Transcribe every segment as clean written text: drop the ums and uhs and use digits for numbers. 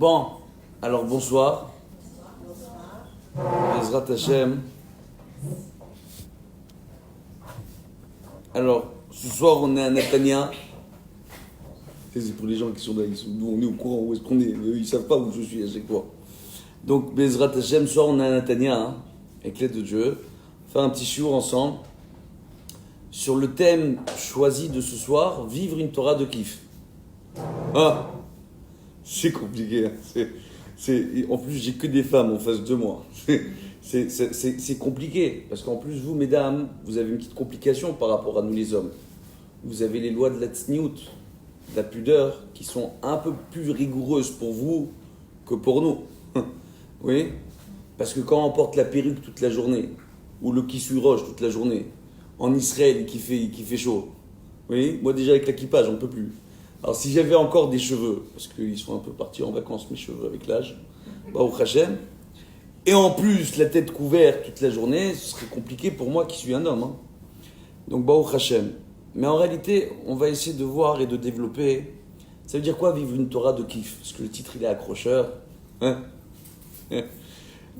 Bon, alors bonsoir. Bezrat Hashem. Alors, ce soir on est à Netanya. C'est pour les gens qui sont là, nous on est au courant où est-ce qu'on est. Eux, ils savent pas où je suis à chaque fois. Donc, Bezrat Hashem, ce soir on est à Netanya, avec l'aide de Dieu. Faire un petit shiur ensemble sur le thème choisi de ce soir, vivre une Torah de kiff. Ah, c'est compliqué. En plus, j'ai que des femmes en face de moi. C'est compliqué. Parce qu'en plus, vous, mesdames, vous avez une petite complication par rapport à nous, les hommes. Vous avez les lois de la tsniout, de la pudeur, qui sont un peu plus rigoureuses pour vous que pour nous. Oui. Parce que quand on porte la perruque toute la journée, ou le kissui roche toute la journée, en Israël, qui fait chaud. Oui. Moi, déjà, avec l'équipage, on ne peut plus. Alors, si j'avais encore des cheveux, parce qu'ils sont un peu partis en vacances, mes cheveux, avec l'âge, Baruch Hashem, et en plus, la tête couverte toute la journée, ce serait compliqué pour moi qui suis un homme. Hein. Donc, Baruch Hashem. Mais en réalité, on va essayer de voir et de développer. Ça veut dire quoi, vivre une Torah de kiff? Parce que le titre, il est accrocheur. Hein?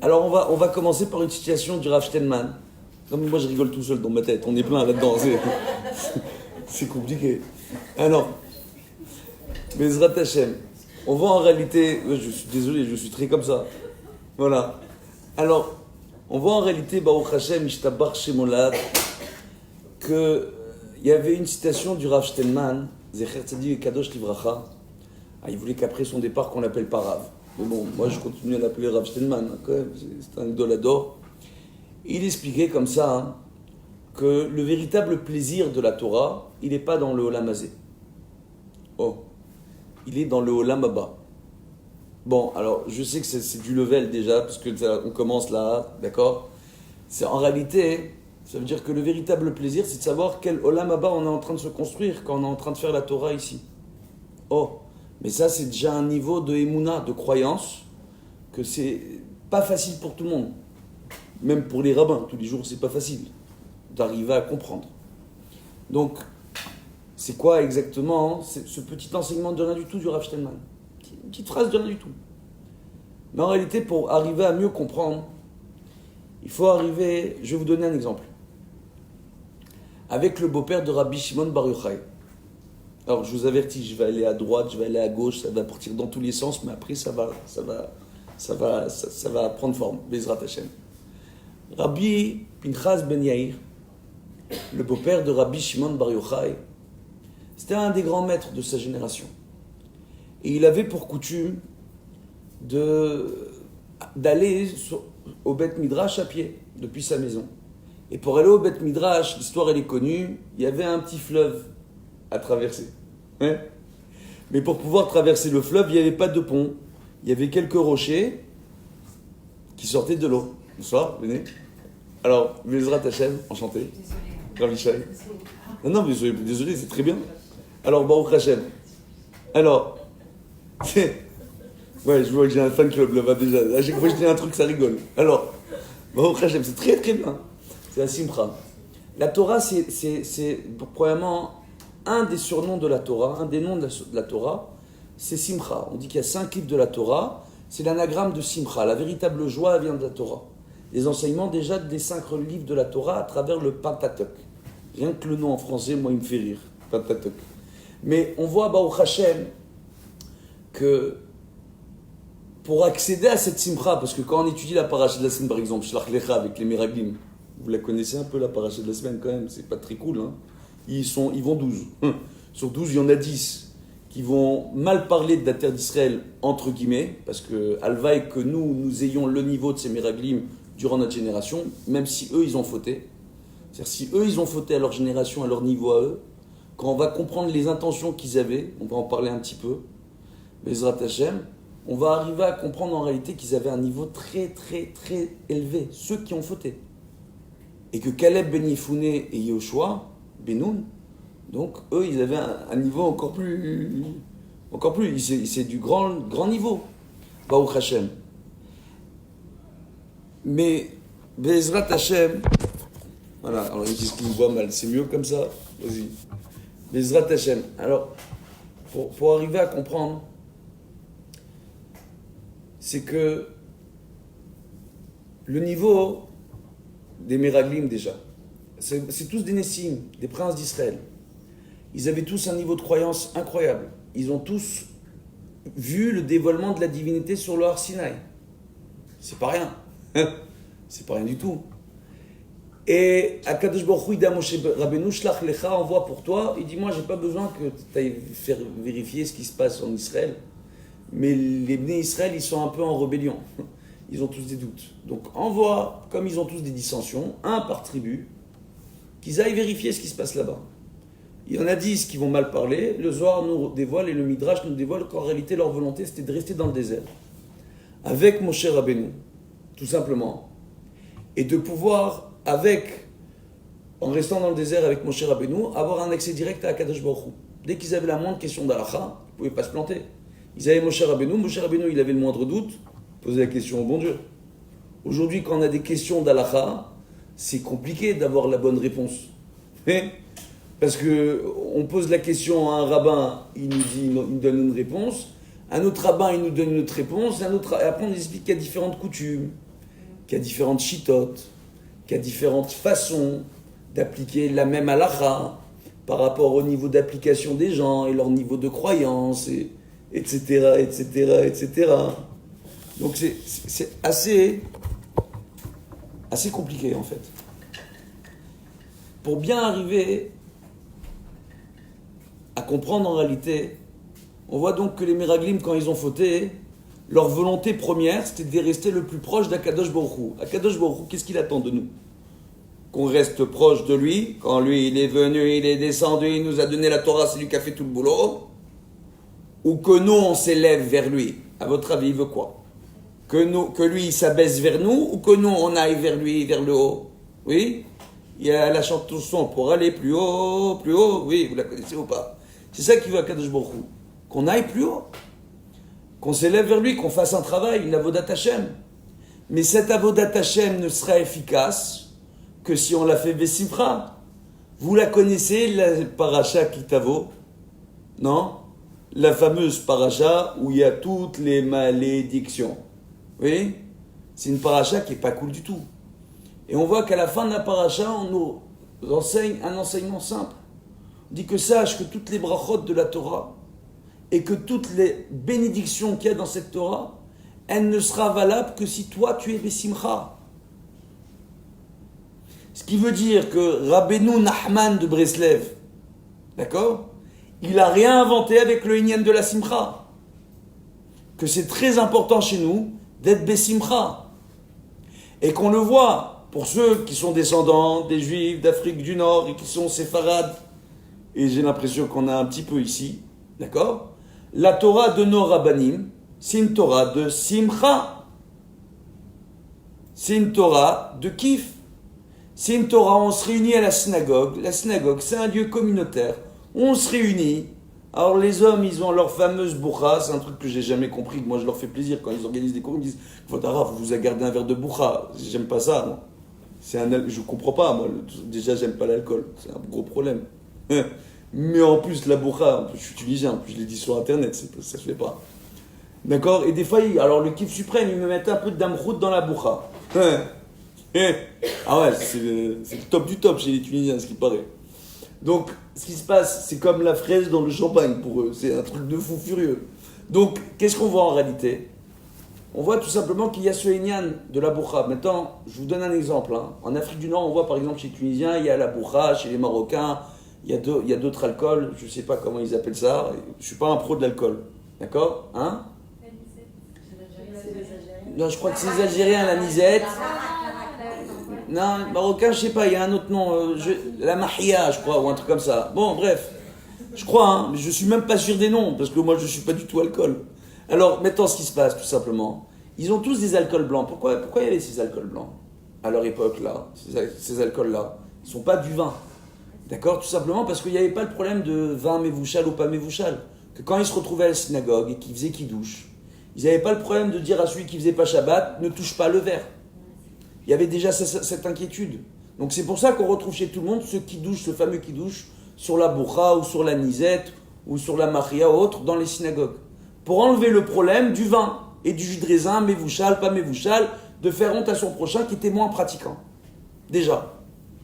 Alors, on va commencer par une citation du Rav Steinman. Comme moi, je rigole tout seul dans ma tête. On est plein là-dedans. C'est compliqué. Alors... Bezrat Hashem, on voit en réalité, je suis désolé, je suis très comme ça. Voilà. Alors, on voit en réalité, Baruch Hashem, Ishtabar Shemolad, qu'il y avait une citation du Rav Steinman, Zecher Tzadik Kadosh Livracha. Il voulait qu'après son départ, qu'on l'appelle pas Rav. Mais bon, moi je continue à l'appeler Rav Steinman, quand même, c'est un idolador. Il expliquait comme ça hein, que le véritable plaisir de la Torah, il n'est pas dans le Olam Hazé. Oh. Il est dans le Olam Haba. Bon, alors, je sais que c'est du level déjà, parce qu'on commence là, d'accord? C'est en réalité, ça veut dire que le véritable plaisir, c'est de savoir quel Olam Haba on est en train de se construire quand on est en train de faire la Torah ici. Oh, mais ça, c'est déjà un niveau de Emouna, de croyance, que c'est pas facile pour tout le monde. Même pour les rabbins, tous les jours, c'est pas facile d'arriver à comprendre. Donc, c'est quoi exactement c'est ce petit enseignement de rien du tout du Rav Steinman? Une petite phrase de rien du tout. Mais en réalité, pour arriver à mieux comprendre, il faut arriver... Je vais vous donner un exemple. Avec le beau-père de Rabbi Shimon Bar Yochai. Alors, je vous avertis, je vais aller à droite, je vais aller à gauche, ça va partir dans tous les sens, mais après, ça va prendre forme. Bezrat Hashem. Rabbi Pinchas Ben Yair, le beau-père de Rabbi Shimon Bar Yochai, c'était un des grands maîtres de sa génération. Et il avait pour coutume d'aller au Beth Midrash à pied, depuis sa maison. Et pour aller au Beth Midrash, l'histoire elle est connue, il y avait un petit fleuve à traverser. Hein? Mais pour pouvoir traverser le fleuve, il n'y avait pas de pont. Il y avait quelques rochers qui sortaient de l'eau. Bonsoir, venez. Alors, Bezrat Hashem, enchanté. Ravi Shai. Non, mais désolé, c'est très bien. Alors, Baruch Hashem. Alors, ouais, je vois que j'ai un fan club là-bas déjà. À chaque fois que je dis un truc, ça rigole. Alors, Baruch Hashem, c'est très très bien. C'est la Simcha. La Torah, c'est probablement un des surnoms de la Torah, un des noms de la Torah, c'est Simcha. On dit qu'il y a 5 livres de la Torah, c'est l'anagramme de Simcha. La véritable joie vient de la Torah. Les enseignements déjà des 5 livres de la Torah à travers le Pentateuch. Rien que le nom en français, moi, il me fait rire. Pentateuch. Mais on voit, Baruch Hashem, que pour accéder à cette simcha, parce que quand on étudie la paracha de la semaine, par exemple, Shlach Lecha avec les Meraglim, vous la connaissez un peu, la paracha de la semaine, quand même, c'est pas très cool, hein. Ils vont 12. Sur 12, il y en a 10 qui vont mal parler de la terre d'Israël, entre guillemets, parce que Alvaï, que nous ayons le niveau de ces Meraglim durant notre génération, même si eux, ils ont fauté. C'est-à-dire, si eux, ils ont fauté à leur génération, à leur niveau à eux, quand on va comprendre les intentions qu'ils avaient, on va en parler un petit peu, Bezrat Hashem, on va arriver à comprendre en réalité qu'ils avaient un niveau très très très élevé, ceux qui ont fauté. Et que Caleb Ben Yefouné et Yoshua, Benoun, donc eux ils avaient un niveau encore plus, c'est du grand niveau, Baruch Hashem. Mais Bezrat Hashem, voilà, alors ils disent qu'ils me voient mal, c'est mieux comme ça, vas-y. Bezrat Hashem. Alors, pour arriver à comprendre, c'est que le niveau des Meraglim déjà, c'est tous des Nessim, des princes d'Israël. Ils avaient tous un niveau de croyance incroyable. Ils ont tous vu le dévoilement de la divinité sur le Har Sinaï. C'est pas rien. C'est pas rien du tout. Et Akadosh Baruch Hu, il dit à Moshe Rabbeinu, Shlach Lecha, envoie pour toi. Il dit, moi, j'ai pas besoin que tu ailles faire vérifier ce qui se passe en Israël. Mais les Bnei Israël, ils sont un peu en rébellion. Ils ont tous des doutes. Donc envoie, comme ils ont tous des dissensions, un par tribu, qu'ils aillent vérifier ce qui se passe là-bas. Il y en a 10 qui vont mal parler. Le Zohar nous dévoile et le Midrash nous dévoile qu'en réalité, leur volonté, c'était de rester dans le désert. Avec Moshe Rabbeinu, tout simplement. Et de pouvoir, en restant dans le désert avec Moshe Rabbeinu, avoir un accès direct à Akadosh Baruch Hu. Dès qu'ils avaient la moindre question d'Alacha, ils ne pouvaient pas se planter. Ils avaient Moshe Rabbeinu, il avait le moindre doute, posait la question au bon Dieu. Aujourd'hui, quand on a des questions d'Alacha, c'est compliqué d'avoir la bonne réponse. Parce qu'on pose la question à un rabbin, il nous donne une réponse, un autre rabbin, il nous donne une autre réponse, et après on nous explique qu'il y a différentes coutumes, qu'il y a différentes chitotes, qu'il y a différentes façons d'appliquer la même halakha par rapport au niveau d'application des gens et leur niveau de croyance, etc., etc., etc. Donc c'est assez compliqué en fait. Pour bien arriver à comprendre en réalité, on voit donc que les Meraglim, quand ils ont fauté, leur volonté première, c'était de rester le plus proche d'Akadosh Baruch Hu. Akadosh Baruch Hu, qu'est-ce qu'il attend de nous? Qu'on reste proche de lui. Quand lui, il est venu, il est descendu, il nous a donné la Torah, c'est lui qui a fait tout le boulot. Ou que nous, on s'élève vers lui. À votre avis, il veut quoi? Que lui, il s'abaisse vers nous, ou que nous, on aille vers lui, vers le haut? Oui? Il y a la chanson pour aller plus haut, oui, vous la connaissez ou pas? C'est ça qui veut Akadosh Baruch Hu. Qu'on aille plus haut. Qu'on s'élève vers lui, qu'on fasse un travail, une avodat Hashem. Mais cette avodat Hashem ne sera efficace que si on la fait besimcha. Vous la connaissez, la paracha Kitavo? Non? La fameuse paracha où il y a toutes les malédictions. Oui? C'est une paracha qui n'est pas cool du tout. Et on voit qu'à la fin de la paracha, on nous enseigne un enseignement simple. On dit que sache que toutes les brachot de la Torah et que toutes les bénédictions qu'il y a dans cette Torah, elle ne sera valable que si toi tu es besimcha. Ce qui veut dire que Rabbeinu Nachman de Breslev, d'accord, il n'a rien inventé avec le Inyan de la Simcha. Que c'est très important chez nous d'être besimcha. Et qu'on le voit pour ceux qui sont descendants des Juifs d'Afrique du Nord et qui sont séfarades, et j'ai l'impression qu'on a un petit peu ici, d'accord? La Torah de nos rabbanim, c'est une Torah de simcha. C'est une Torah de kiff. C'est une Torah, on se réunit à la synagogue. La synagogue, c'est un lieu communautaire. On se réunit. Alors les hommes, ils ont leur fameuse boucha. C'est un truc que j'ai jamais compris. Moi, je leur fais plaisir quand ils organisent des cours. Ils me disent, Vodara, vous vous avez gardé un verre de boucha. J'aime pas ça, moi. Je comprends pas, moi. Déjà, j'aime pas l'alcool. C'est un gros problème. Mais en plus, la boucha, je suis tunisien, je l'ai dit sur Internet, ça se fait pas. D'accord? Et des fois, alors le kiff suprême, ils me mettent un peu de damrout dans la boucha. Ah ouais, c'est le top du top chez les Tunisiens, ce qui paraît. Donc, ce qui se passe, c'est comme la fraise dans le champagne pour eux. C'est un truc de fou furieux. Donc, qu'est-ce qu'on voit en réalité? On voit tout simplement qu'il y a ce Inyan de la boucha. Maintenant, je vous donne un exemple. En Afrique du Nord, on voit par exemple chez les Tunisiens, il y a la boucha, chez les Marocains, il y a d'autres alcools, je ne sais pas comment ils appellent ça. Je ne suis pas un pro de l'alcool. D'accord? Hein? Non, je crois que c'est les Algériens, la nisette. Non, le Marocain, je ne sais pas, il y a un autre nom. La mahia, je crois, ou un truc comme ça. Bon, bref. Je crois, mais je ne suis même pas sûr des noms, parce que moi, je ne suis pas du tout alcool. Alors, maintenant, ce qui se passe, tout simplement, ils ont tous des alcools blancs. Pourquoi il y avait ces alcools blancs à leur époque, là, ces alcools-là? Ils ne sont pas du vin. D'accord? Tout simplement parce qu'il n'y avait pas le problème de vin mévouchal ou pas mévouchal. Que quand ils se retrouvaient à la synagogue et qu'ils faisaient kidouche, ils n'avaient pas le problème de dire à celui qui faisait pas Shabbat, ne touche pas le verre. Il y avait déjà cette inquiétude. Donc c'est pour ça qu'on retrouve chez tout le monde ce kidouche, ce fameux kidouche, sur la boucha ou sur la nisette ou sur la maria ou autre dans les synagogues. Pour enlever le problème du vin. et du jus de raisin, mévouchal, pas mévouchal, de faire honte à son prochain qui était moins pratiquant. Déjà.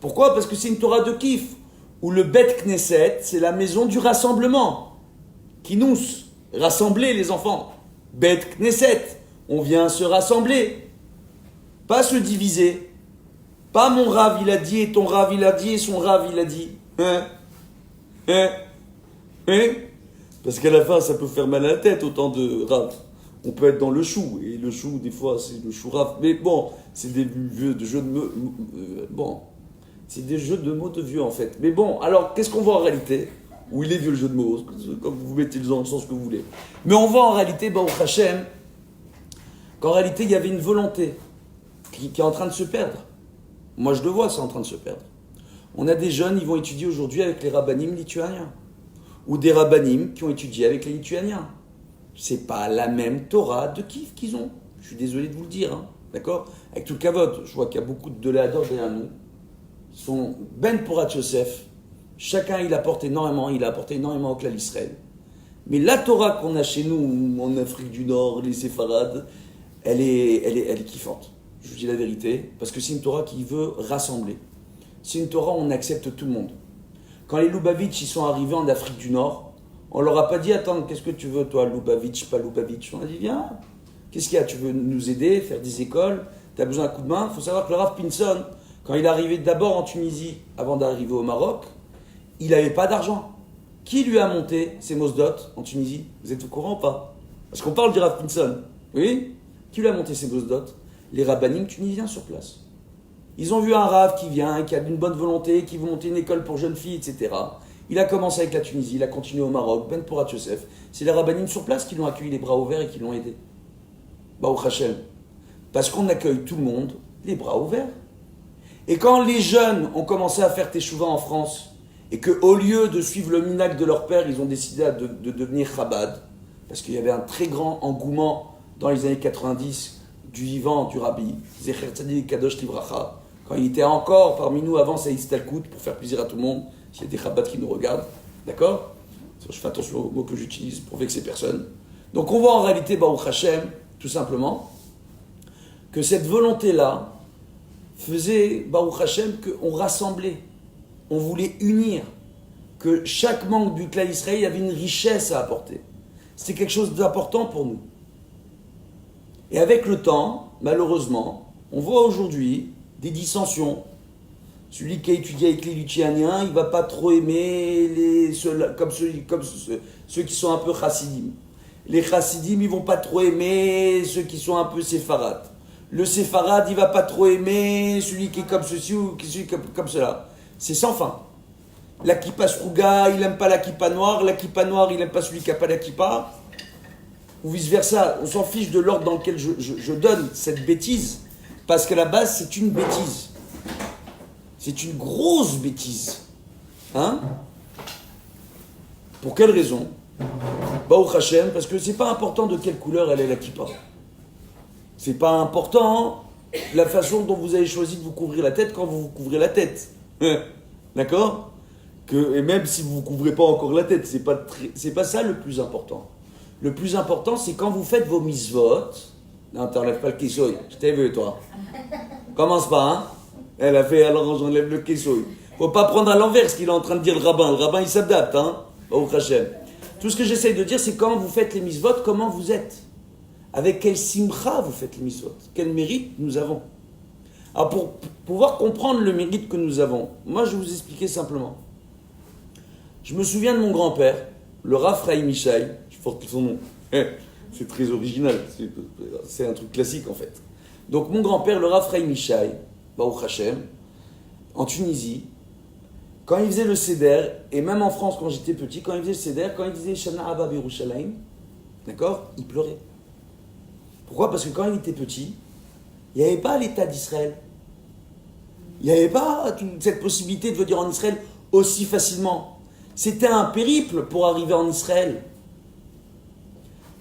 Pourquoi? Parce que c'est une Torah de kiff, où le Bet Knesset, c'est la maison du rassemblement. Kinous, rassembler les enfants. Bet Knesset, on vient se rassembler. Pas se diviser. Pas mon Rav il a dit, et ton Rav il a dit, et son Rav il a dit. Hein? Parce qu'à la fin, ça peut faire mal à la tête, autant de Rav. On peut être dans le chou, et le chou, des fois, c'est le chou Rav. Mais bon, c'est des jeux de mots. Bon, c'est des jeux de mots de vieux, en fait. Mais bon, alors, qu'est-ce qu'on voit en réalité? Où il est vieux le jeu de mots, comme vous mettez dans le sens que vous voulez. Mais on voit en réalité, Baruch Hashem, qu'en réalité, il y avait une volonté qui est en train de se perdre. Moi, je le vois, c'est en train de se perdre. On a des jeunes, ils vont étudier aujourd'hui avec les rabbanim lituaniens. Ou des rabbanim qui ont étudié avec les lituaniens. C'est pas la même Torah de kiff qu'ils ont. Je suis désolé de vous le dire, hein. D'accord? Avec tout le kavod, je vois qu'il y a beaucoup de léador derrière nous. Ils sont Ben Porat Yosef. Chacun, il apporte énormément. Il a apporté énormément au clan Israël. Mais la Torah qu'on a chez nous, en Afrique du Nord, les séfarades, elle est kiffante. Je vous dis la vérité. Parce que c'est une Torah qui veut rassembler. C'est une Torah où on accepte tout le monde. Quand les Lubavitch, ils sont arrivés en Afrique du Nord, on leur a pas dit, attends, qu'est-ce que tu veux toi, Lubavitch, pas Lubavitch? On a dit, viens, qu'est-ce qu'il y a? Tu veux nous aider, faire des écoles? Tu as besoin d'un coup de main? Il faut savoir que le Rav Pinson, quand il est arrivé d'abord en Tunisie, avant d'arriver au Maroc, il n'avait pas d'argent. Qui lui a monté ces Mosdot en Tunisie? Vous êtes au courant ou pas? Parce qu'on parle du Rav Pinson. Oui? Qui lui a monté ces Mosdot? Les rabbanim tunisiens sur place. Ils ont vu un Rav qui vient, qui a une bonne volonté, qui veut monter une école pour jeunes filles, etc. Il a commencé avec la Tunisie, il a continué au Maroc, Ben Porat Yosef. C'est les rabbanim sur place qui l'ont accueilli les bras ouverts et qui l'ont aidé. Baruch Hashem. Parce qu'on accueille tout le monde les bras ouverts. Et quand les jeunes ont commencé à faire teshuva en France, et qu'au lieu de suivre le minag de leur père, ils ont décidé de devenir Chabad, parce qu'il y avait un très grand engouement dans les années 90 du vivant du Rabbi, Zecher Tzadik Kadosh Livracha, quand il était encore parmi nous avant Saïd Stalkout, pour faire plaisir à tout le monde, s'il y a des Chabad qui nous regardent, d'accord? Je fais attention aux mots que j'utilise pour vexer personne. Donc on voit en réalité, Baruch Hashem, tout simplement, que cette volonté-là faisait, Baruch Hashem, qu'on rassemblait, on voulait unir, que chaque membre du clan Israël avait une richesse à apporter. C'était quelque chose d'important pour nous. Et avec le temps, malheureusement, on voit aujourd'hui des dissensions. Celui qui a étudié avec les Lituaniens, il ne va pas trop aimer ceux qui sont un peu chassidim. Les chassidim, ils ne vont pas trop aimer ceux qui sont un peu séfarades. Le séfarade, il ne va pas trop aimer celui qui est comme ceci ou celui qui est comme cela. C'est sans fin. La kippa shruga, il n'aime pas la kippa noire. La kippa noire, il n'aime pas celui qui n'a pas la kippa. Ou vice-versa. On s'en fiche de l'ordre dans lequel je donne cette bêtise. Parce qu'à la base, c'est une bêtise. C'est une grosse bêtise. Hein? Pour quelle raison? Baruch Hashem, parce que c'est pas important de quelle couleur elle est la kippa. C'est pas important la façon dont vous avez choisi de vous couvrir la tête quand vous vous couvrez la tête. D'accord? Et même si vous ne vous couvrez pas encore la tête, c'est pas ça le plus important. Le plus important, c'est quand vous faites vos mitzvot. Non, t'enlèves pas le kissoy. Je t'ai vu, toi. Commence pas, hein? Elle a fait, alors j'enlève le kissoy. Faut pas prendre à l'envers ce qu'il est en train de dire le rabbin. Le rabbin, il s'adapte, hein? Au Hachem. Tout ce que j'essaye de dire, c'est quand vous faites les mitzvot, comment vous êtes? Avec quel simcha vous faites les mitzvot? Quel mérite nous avons? Alors, pour pouvoir comprendre le mérite que nous avons, moi, je vais vous expliquer simplement. Je me souviens de mon grand-père, le Rav Chaim Yishai, je porte son nom. C'est très original, c'est un truc classique en fait. Donc mon grand-père, le Rav Chaim Yishai, Baruch Hashem, en Tunisie, quand il faisait le Seder, et même en France quand j'étais petit, quand il faisait le Seder, quand il disait Shana Abba Birushalayim, d'accord, il pleurait. Pourquoi? Parce que quand il était petit, il n'y avait pas l'État d'Israël. Il n'y avait pas toute cette possibilité de venir en Israël aussi facilement. C'était un périple pour arriver en Israël.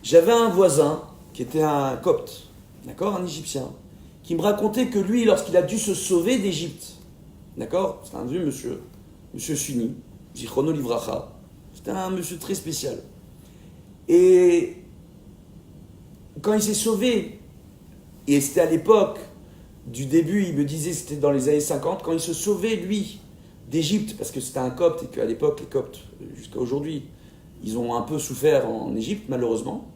J'avais un voisin qui était un copte, d'accord, un Égyptien, qui me racontait que lui, lorsqu'il a dû se sauver d'Égypte, d'accord, c'est un vieux monsieur Sunni, Zichrono Livracha, c'était un monsieur très spécial. Et quand il s'est sauvé, et c'était à l'époque du début, il me disait, c'était dans les années 50, quand il se sauvait, lui, d'Égypte, parce que c'était un copte, et qu'à l'époque, les coptes, jusqu'à aujourd'hui, ils ont un peu souffert en Égypte, malheureusement.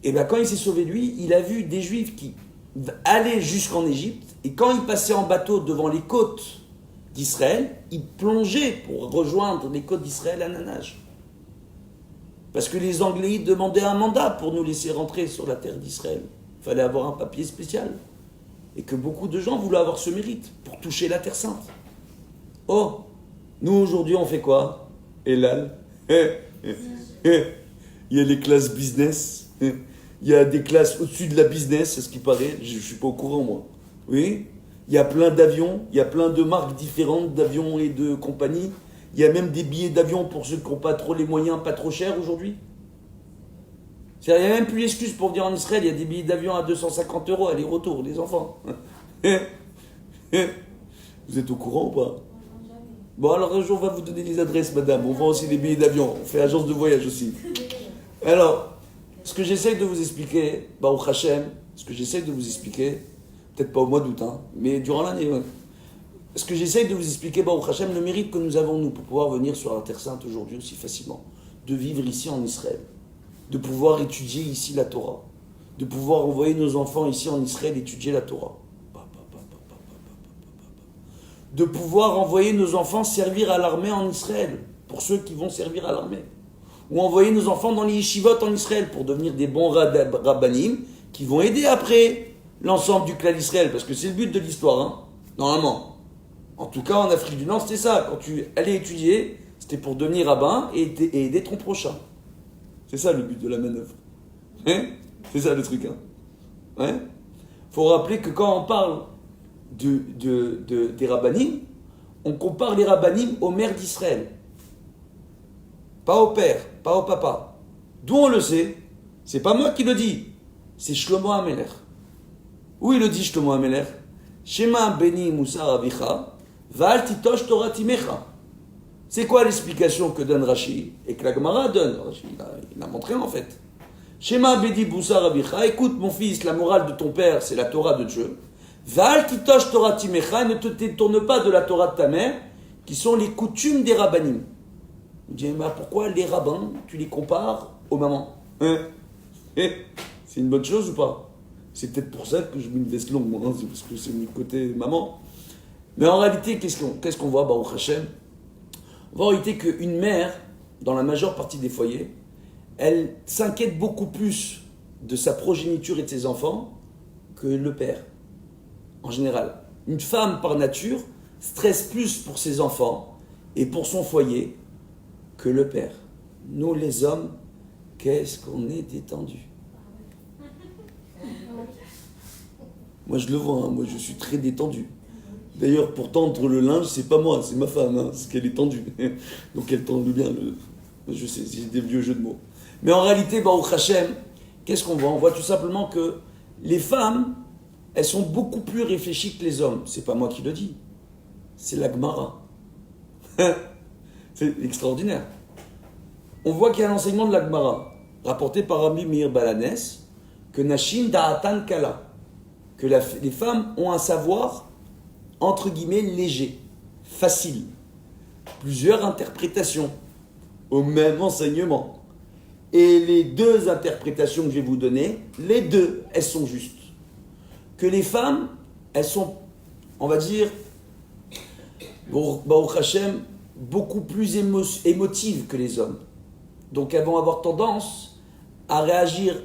Et bien quand il s'est sauvé, lui, il a vu des Juifs qui allaient jusqu'en Égypte, et quand il passait en bateau devant les côtes d'Israël, il plongeait pour rejoindre les côtes d'Israël à la nage. Parce que les Anglais demandaient un mandat pour nous laisser rentrer sur la terre d'Israël. Il fallait avoir un papier spécial. Et que beaucoup de gens voulaient avoir ce mérite pour toucher la Terre Sainte. Oh, nous aujourd'hui on fait quoi? Elal. Il y a les classes business. Il y a des classes au-dessus de la business, c'est ce qui paraît. Je ne suis pas au courant moi. Oui. Il y a plein d'avions, il y a plein de marques différentes d'avions et de compagnies. Il y a même des billets d'avion pour ceux qui n'ont pas trop les moyens, pas trop chers aujourd'hui. Il n'y a même plus d'excuses pour venir en Israël. Il y a des billets d'avion à 250 € aller-retour, les enfants. Vous êtes au courant ou pas? Bon, alors un jour, on va vous donner les adresses, madame. On vend aussi les billets d'avion. On fait agence de voyage aussi. Alors, ce que j'essaye de vous expliquer, Baruch Hashem, peut-être pas au mois d'août, hein, mais durant l'année, ouais. Ce que j'essaye de vous expliquer, Baruch Hashem, le mérite que nous avons, nous, pour pouvoir venir sur la Terre Sainte aujourd'hui aussi facilement, de vivre ici en Israël, de pouvoir étudier ici la Torah, de pouvoir envoyer nos enfants ici en Israël étudier la Torah, de pouvoir envoyer nos enfants servir à l'armée en Israël, pour ceux qui vont servir à l'armée, ou envoyer nos enfants dans les yeshivot en Israël pour devenir des bons rabbanim qui vont aider après l'ensemble du clan d'Israël, parce que c'est le but de l'histoire, hein, normalement. En tout cas, en Afrique du Nord, c'était ça. Quand tu allais étudier, c'était pour devenir rabbin et aider ton prochain. C'est ça le but de la manœuvre. Hein? C'est ça le truc. Hein? Hein? Faut rappeler que quand on parle des rabbanim, on compare les rabbanim aux mères d'Israël. Pas au père, pas au papa. D'où on le sait? C'est pas moi qui le dis. C'est Shlomo HaMelech. Où il le dit, Shlomo HaMelech? Shema beni musar avicha. Val titosh Torah timecha. C'est quoi l'explication que donne Rashi et que la Gemara donne? Rashi, il a montré en fait. Shema bedi busar avicha. Écoute mon fils, la morale de ton père, c'est la Torah de Dieu. Val titosh Torah timecha. Ne te détourne pas de la Torah de ta mère, qui sont les coutumes des rabbanim. Il dit, mais pourquoi les rabbins, tu les compares aux mamans? C'est une bonne chose ou pas? C'est peut-être pour ça que je mets une veste longue, moi, hein, c'est parce que c'est du côté maman. Mais en réalité, qu'est-ce qu'on voit, Baruch Hashem? On voit en réalité qu'une mère, dans la majeure partie des foyers, elle s'inquiète beaucoup plus de sa progéniture et de ses enfants que le père, en général. Une femme, par nature, stresse plus pour ses enfants et pour son foyer que le père. Nous, les hommes, qu'est-ce qu'on est détendus. Moi, je le vois, hein, moi, je suis très détendu. D'ailleurs, pour tendre le linge, c'est pas moi, c'est ma femme, hein, parce qu'elle est tendue. Donc elle tend bien. Je sais, c'est des vieux jeux de mots. Mais en réalité, Baruch Hashem, qu'est-ce qu'on voit? On voit tout simplement que les femmes, elles sont beaucoup plus réfléchies que les hommes. C'est pas moi qui le dis, c'est la Gemara. C'est extraordinaire. On voit qu'il y a l'enseignement de la Gemara, rapporté par Rabbi Meir Balanes, que Nashim Da'atan Kala, que les femmes ont un savoir entre guillemets léger, facile, plusieurs interprétations au même enseignement. Et les deux interprétations que je vais vous donner, les deux, elles sont justes. Que les femmes, elles sont, on va dire, Baruch Hashem, beaucoup plus émotives que les hommes. Donc elles vont avoir tendance à réagir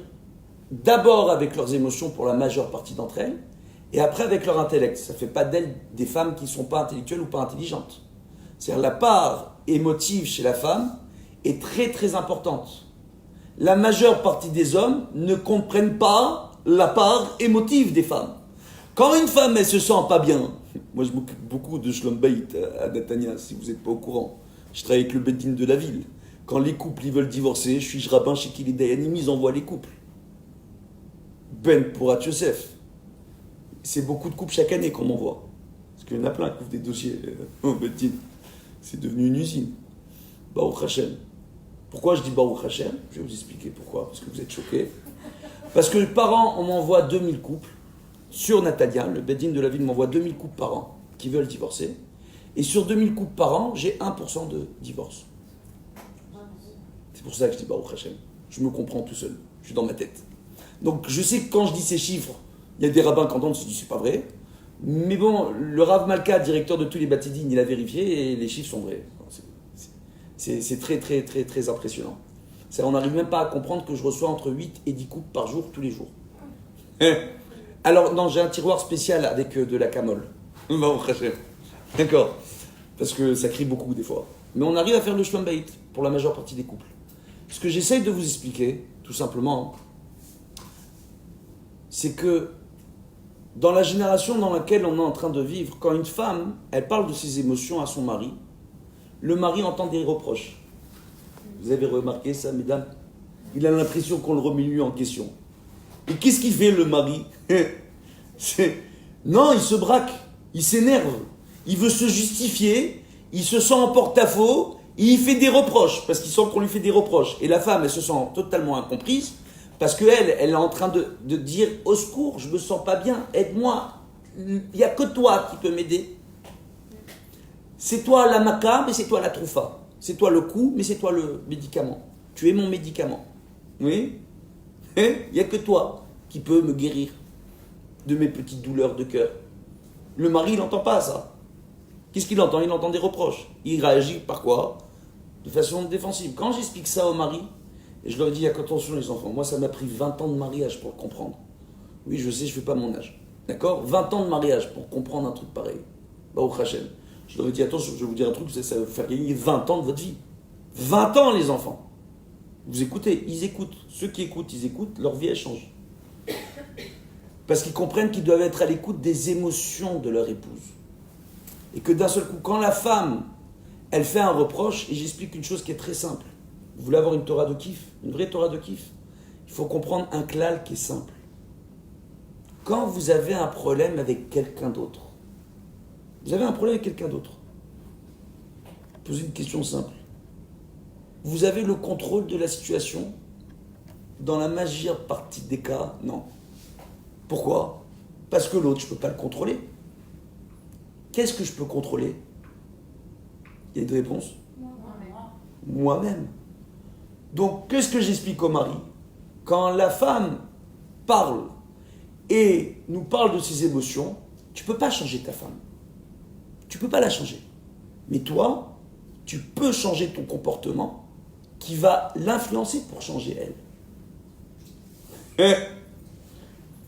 d'abord avec leurs émotions pour la majeure partie d'entre elles, et après avec leur intellect. Ça ne fait pas d'elles des femmes qui ne sont pas intellectuelles ou pas intelligentes. C'est-à-dire la part émotive chez la femme est très très importante. La majeure partie des hommes ne comprennent pas la part émotive des femmes. Quand une femme elle se sent pas bien, moi je m'occupe beaucoup de Shlom Bayit à Netanya, si vous n'êtes pas au courant. Je travaille avec le Beit Din de la ville. Quand les couples ils veulent divorcer, je suis rabbin chez Kili Dayanim, ils envoient les couples. Ben Porat Yosef. C'est beaucoup de couples chaque année qu'on m'envoie. Parce qu'il y en a plein qui ouvrent des dossiers au Beit Din. C'est devenu une usine. Baruch Hashem. Pourquoi je dis Baruch Hashem? Je vais vous expliquer pourquoi, parce que vous êtes choqués. Parce que par an, on m'envoie 2000 couples sur Natalia, le Beddin de la ville m'envoie 2000 couples par an qui veulent divorcer. Et sur 2000 couples par an, j'ai 1% de divorce. C'est pour ça que je dis Baruch Hashem. Je me comprends tout seul. Je suis dans ma tête. Donc je sais que quand je dis ces chiffres, il y a des rabbins qui entendent, se disent c'est pas vrai. Mais bon, le Rav Malka, directeur de tous les Batidines, il a vérifié et les chiffres sont vrais. C'est très très très très impressionnant. On n'arrive même pas à comprendre que je reçois entre 8 et 10 couples par jour, tous les jours. Alors, non, j'ai un tiroir spécial avec de la camole. D'accord. Parce que ça crie beaucoup des fois. Mais on arrive à faire le Shlom Bayit pour la majeure partie des couples. Ce que j'essaye de vous expliquer, tout simplement, c'est que dans la génération dans laquelle on est en train de vivre, quand une femme, elle parle de ses émotions à son mari, le mari entend des reproches. Vous avez remarqué ça, mesdames? Il a l'impression qu'on le remet lui en question. Et qu'est-ce qu'il fait, le mari? Non, il se braque, il s'énerve, il veut se justifier, il se sent en porte-à-faux, il fait des reproches, parce qu'il sent qu'on lui fait des reproches. Et la femme, elle se sent totalement incomprise, parce qu'elle, elle est en train de dire « Au secours, je me sens pas bien, aide-moi, il n'y a que toi qui peux m'aider. C'est toi la maca, mais c'est toi la troufa. C'est toi le coup, mais c'est toi le médicament. Tu es mon médicament. Oui? Il n'y a que toi qui peux me guérir de mes petites douleurs de cœur. » Le mari, il n'entend pas ça. Qu'est-ce qu'il entend? Il entend des reproches. Il réagit par quoi? De façon défensive. Quand j'explique ça au mari, et je leur dis, attention les enfants, moi ça m'a pris 20 ans de mariage pour le comprendre. Oui, je sais, je ne fais pas mon âge. D'accord? 20 ans de mariage pour comprendre un truc pareil. Baruch Hashem. Je leur ai dit, attention, je vais vous dire un truc, ça va vous faire gagner 20 ans de votre vie. 20 ans, les enfants. Vous écoutez, ils écoutent. Ceux qui écoutent, ils écoutent, leur vie, elle change. Parce qu'ils comprennent qu'ils doivent être à l'écoute des émotions de leur épouse. Et que d'un seul coup, quand la femme, elle fait un reproche, et j'explique une chose qui est très simple. Vous voulez avoir une Torah de kiff, une vraie Torah de kiff, il faut comprendre un klal qui est simple. Quand vous avez un problème avec quelqu'un d'autre, vous avez un problème avec quelqu'un d'autre, posez une question simple. Vous avez le contrôle de la situation? Dans la majeure partie des cas, non. Pourquoi? Parce que l'autre, je ne peux pas le contrôler. Qu'est-ce que je peux contrôler? Il y a une réponse? Moi-même. Donc, qu'est-ce que j'explique au mari? Quand la femme parle et nous parle de ses émotions, tu ne peux pas changer ta femme. Tu ne peux pas la changer. Mais toi, tu peux changer ton comportement qui va l'influencer pour changer elle.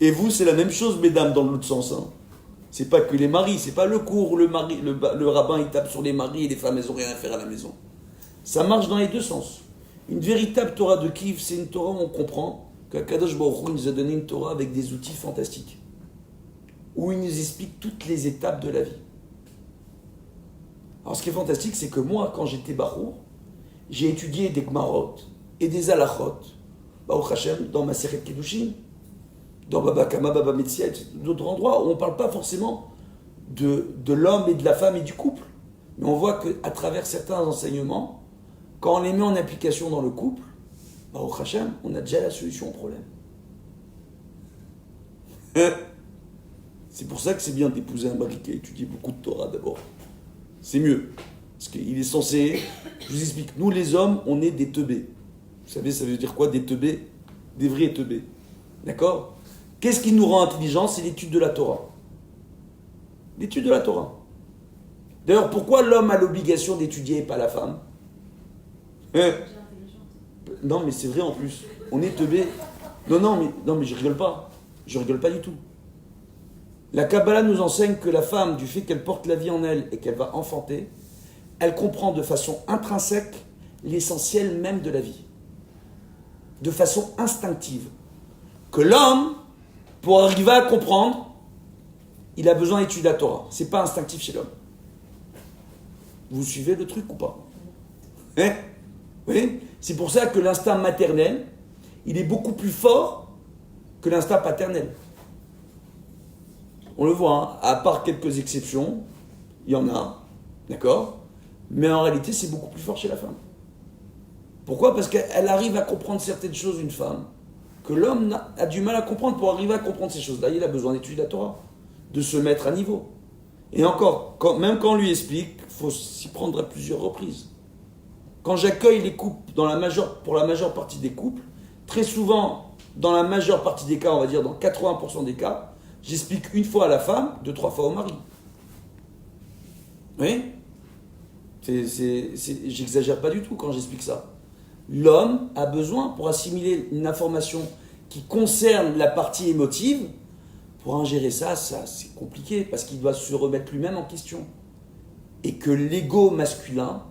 Et vous, c'est la même chose, mesdames, dans l'autre sens. Hein. C'est pas que les maris, c'est pas le cours où le rabbin il tape sur les maris et les femmes elles n'ont rien à faire à la maison. Ça marche dans les deux sens. Une véritable Torah de Kiv, c'est une Torah où on comprend qu'Akadosh Baruch Hu nous a donné une Torah avec des outils fantastiques, où il nous explique toutes les étapes de la vie. Alors ce qui est fantastique, c'est que moi, quand j'étais Barour, j'ai étudié des Gmarot et des Alachot, Baruch Hashem, dans ma Seret Kedushin, dans Baba Kama, Baba Metzia, et d'autres endroits où on ne parle pas forcément de l'homme et de la femme et du couple. Mais on voit qu'à travers certains enseignements, quand on les met en application dans le couple, Baruch Hashem, on a déjà la solution au problème. C'est pour ça que c'est bien d'épouser un mari qui a étudié beaucoup de Torah d'abord. C'est mieux. Parce qu'il est censé... Je vous explique. Nous, les hommes, on est des teubés. Vous savez, ça veut dire quoi, des teubés? Des vrais teubés. D'accord? Qu'est-ce qui nous rend intelligents? C'est l'étude de la Torah. L'étude de la Torah. D'ailleurs, pourquoi l'homme a l'obligation d'étudier et pas la femme? Non, mais c'est vrai en plus. On est teubés. Non, mais je rigole pas. Je rigole pas du tout. La Kabbalah nous enseigne que la femme, du fait qu'elle porte la vie en elle et qu'elle va enfanter, elle comprend de façon intrinsèque l'essentiel même de la vie. De façon instinctive. Que l'homme, pour arriver à comprendre, il a besoin d'étudier la Torah. C'est pas instinctif chez l'homme. Vous suivez le truc ou pas? Oui. C'est pour ça que l'instinct maternel, il est beaucoup plus fort que l'instinct paternel. On le voit, hein, à part quelques exceptions, il y en a, d'accord? Mais en réalité, c'est beaucoup plus fort chez la femme. Pourquoi? Parce qu'elle arrive à comprendre certaines choses, une femme, que l'homme a du mal à comprendre. Pour arriver à comprendre ces choses-là, il a besoin d'étudier la Torah, de se mettre à niveau. Et encore, même quand on lui explique, il faut s'y prendre à plusieurs reprises. Quand j'accueille les couples pour la majeure partie des couples, très souvent, dans la majeure partie des cas, on va dire dans 80% des cas, j'explique une fois à la femme, 2-3 fois au mari. Oui ? J'exagère pas du tout quand j'explique ça. L'homme a besoin, pour assimiler une information qui concerne la partie émotive, pour ingérer ça c'est compliqué, parce qu'il doit se remettre lui-même en question. Et que l'ego masculin,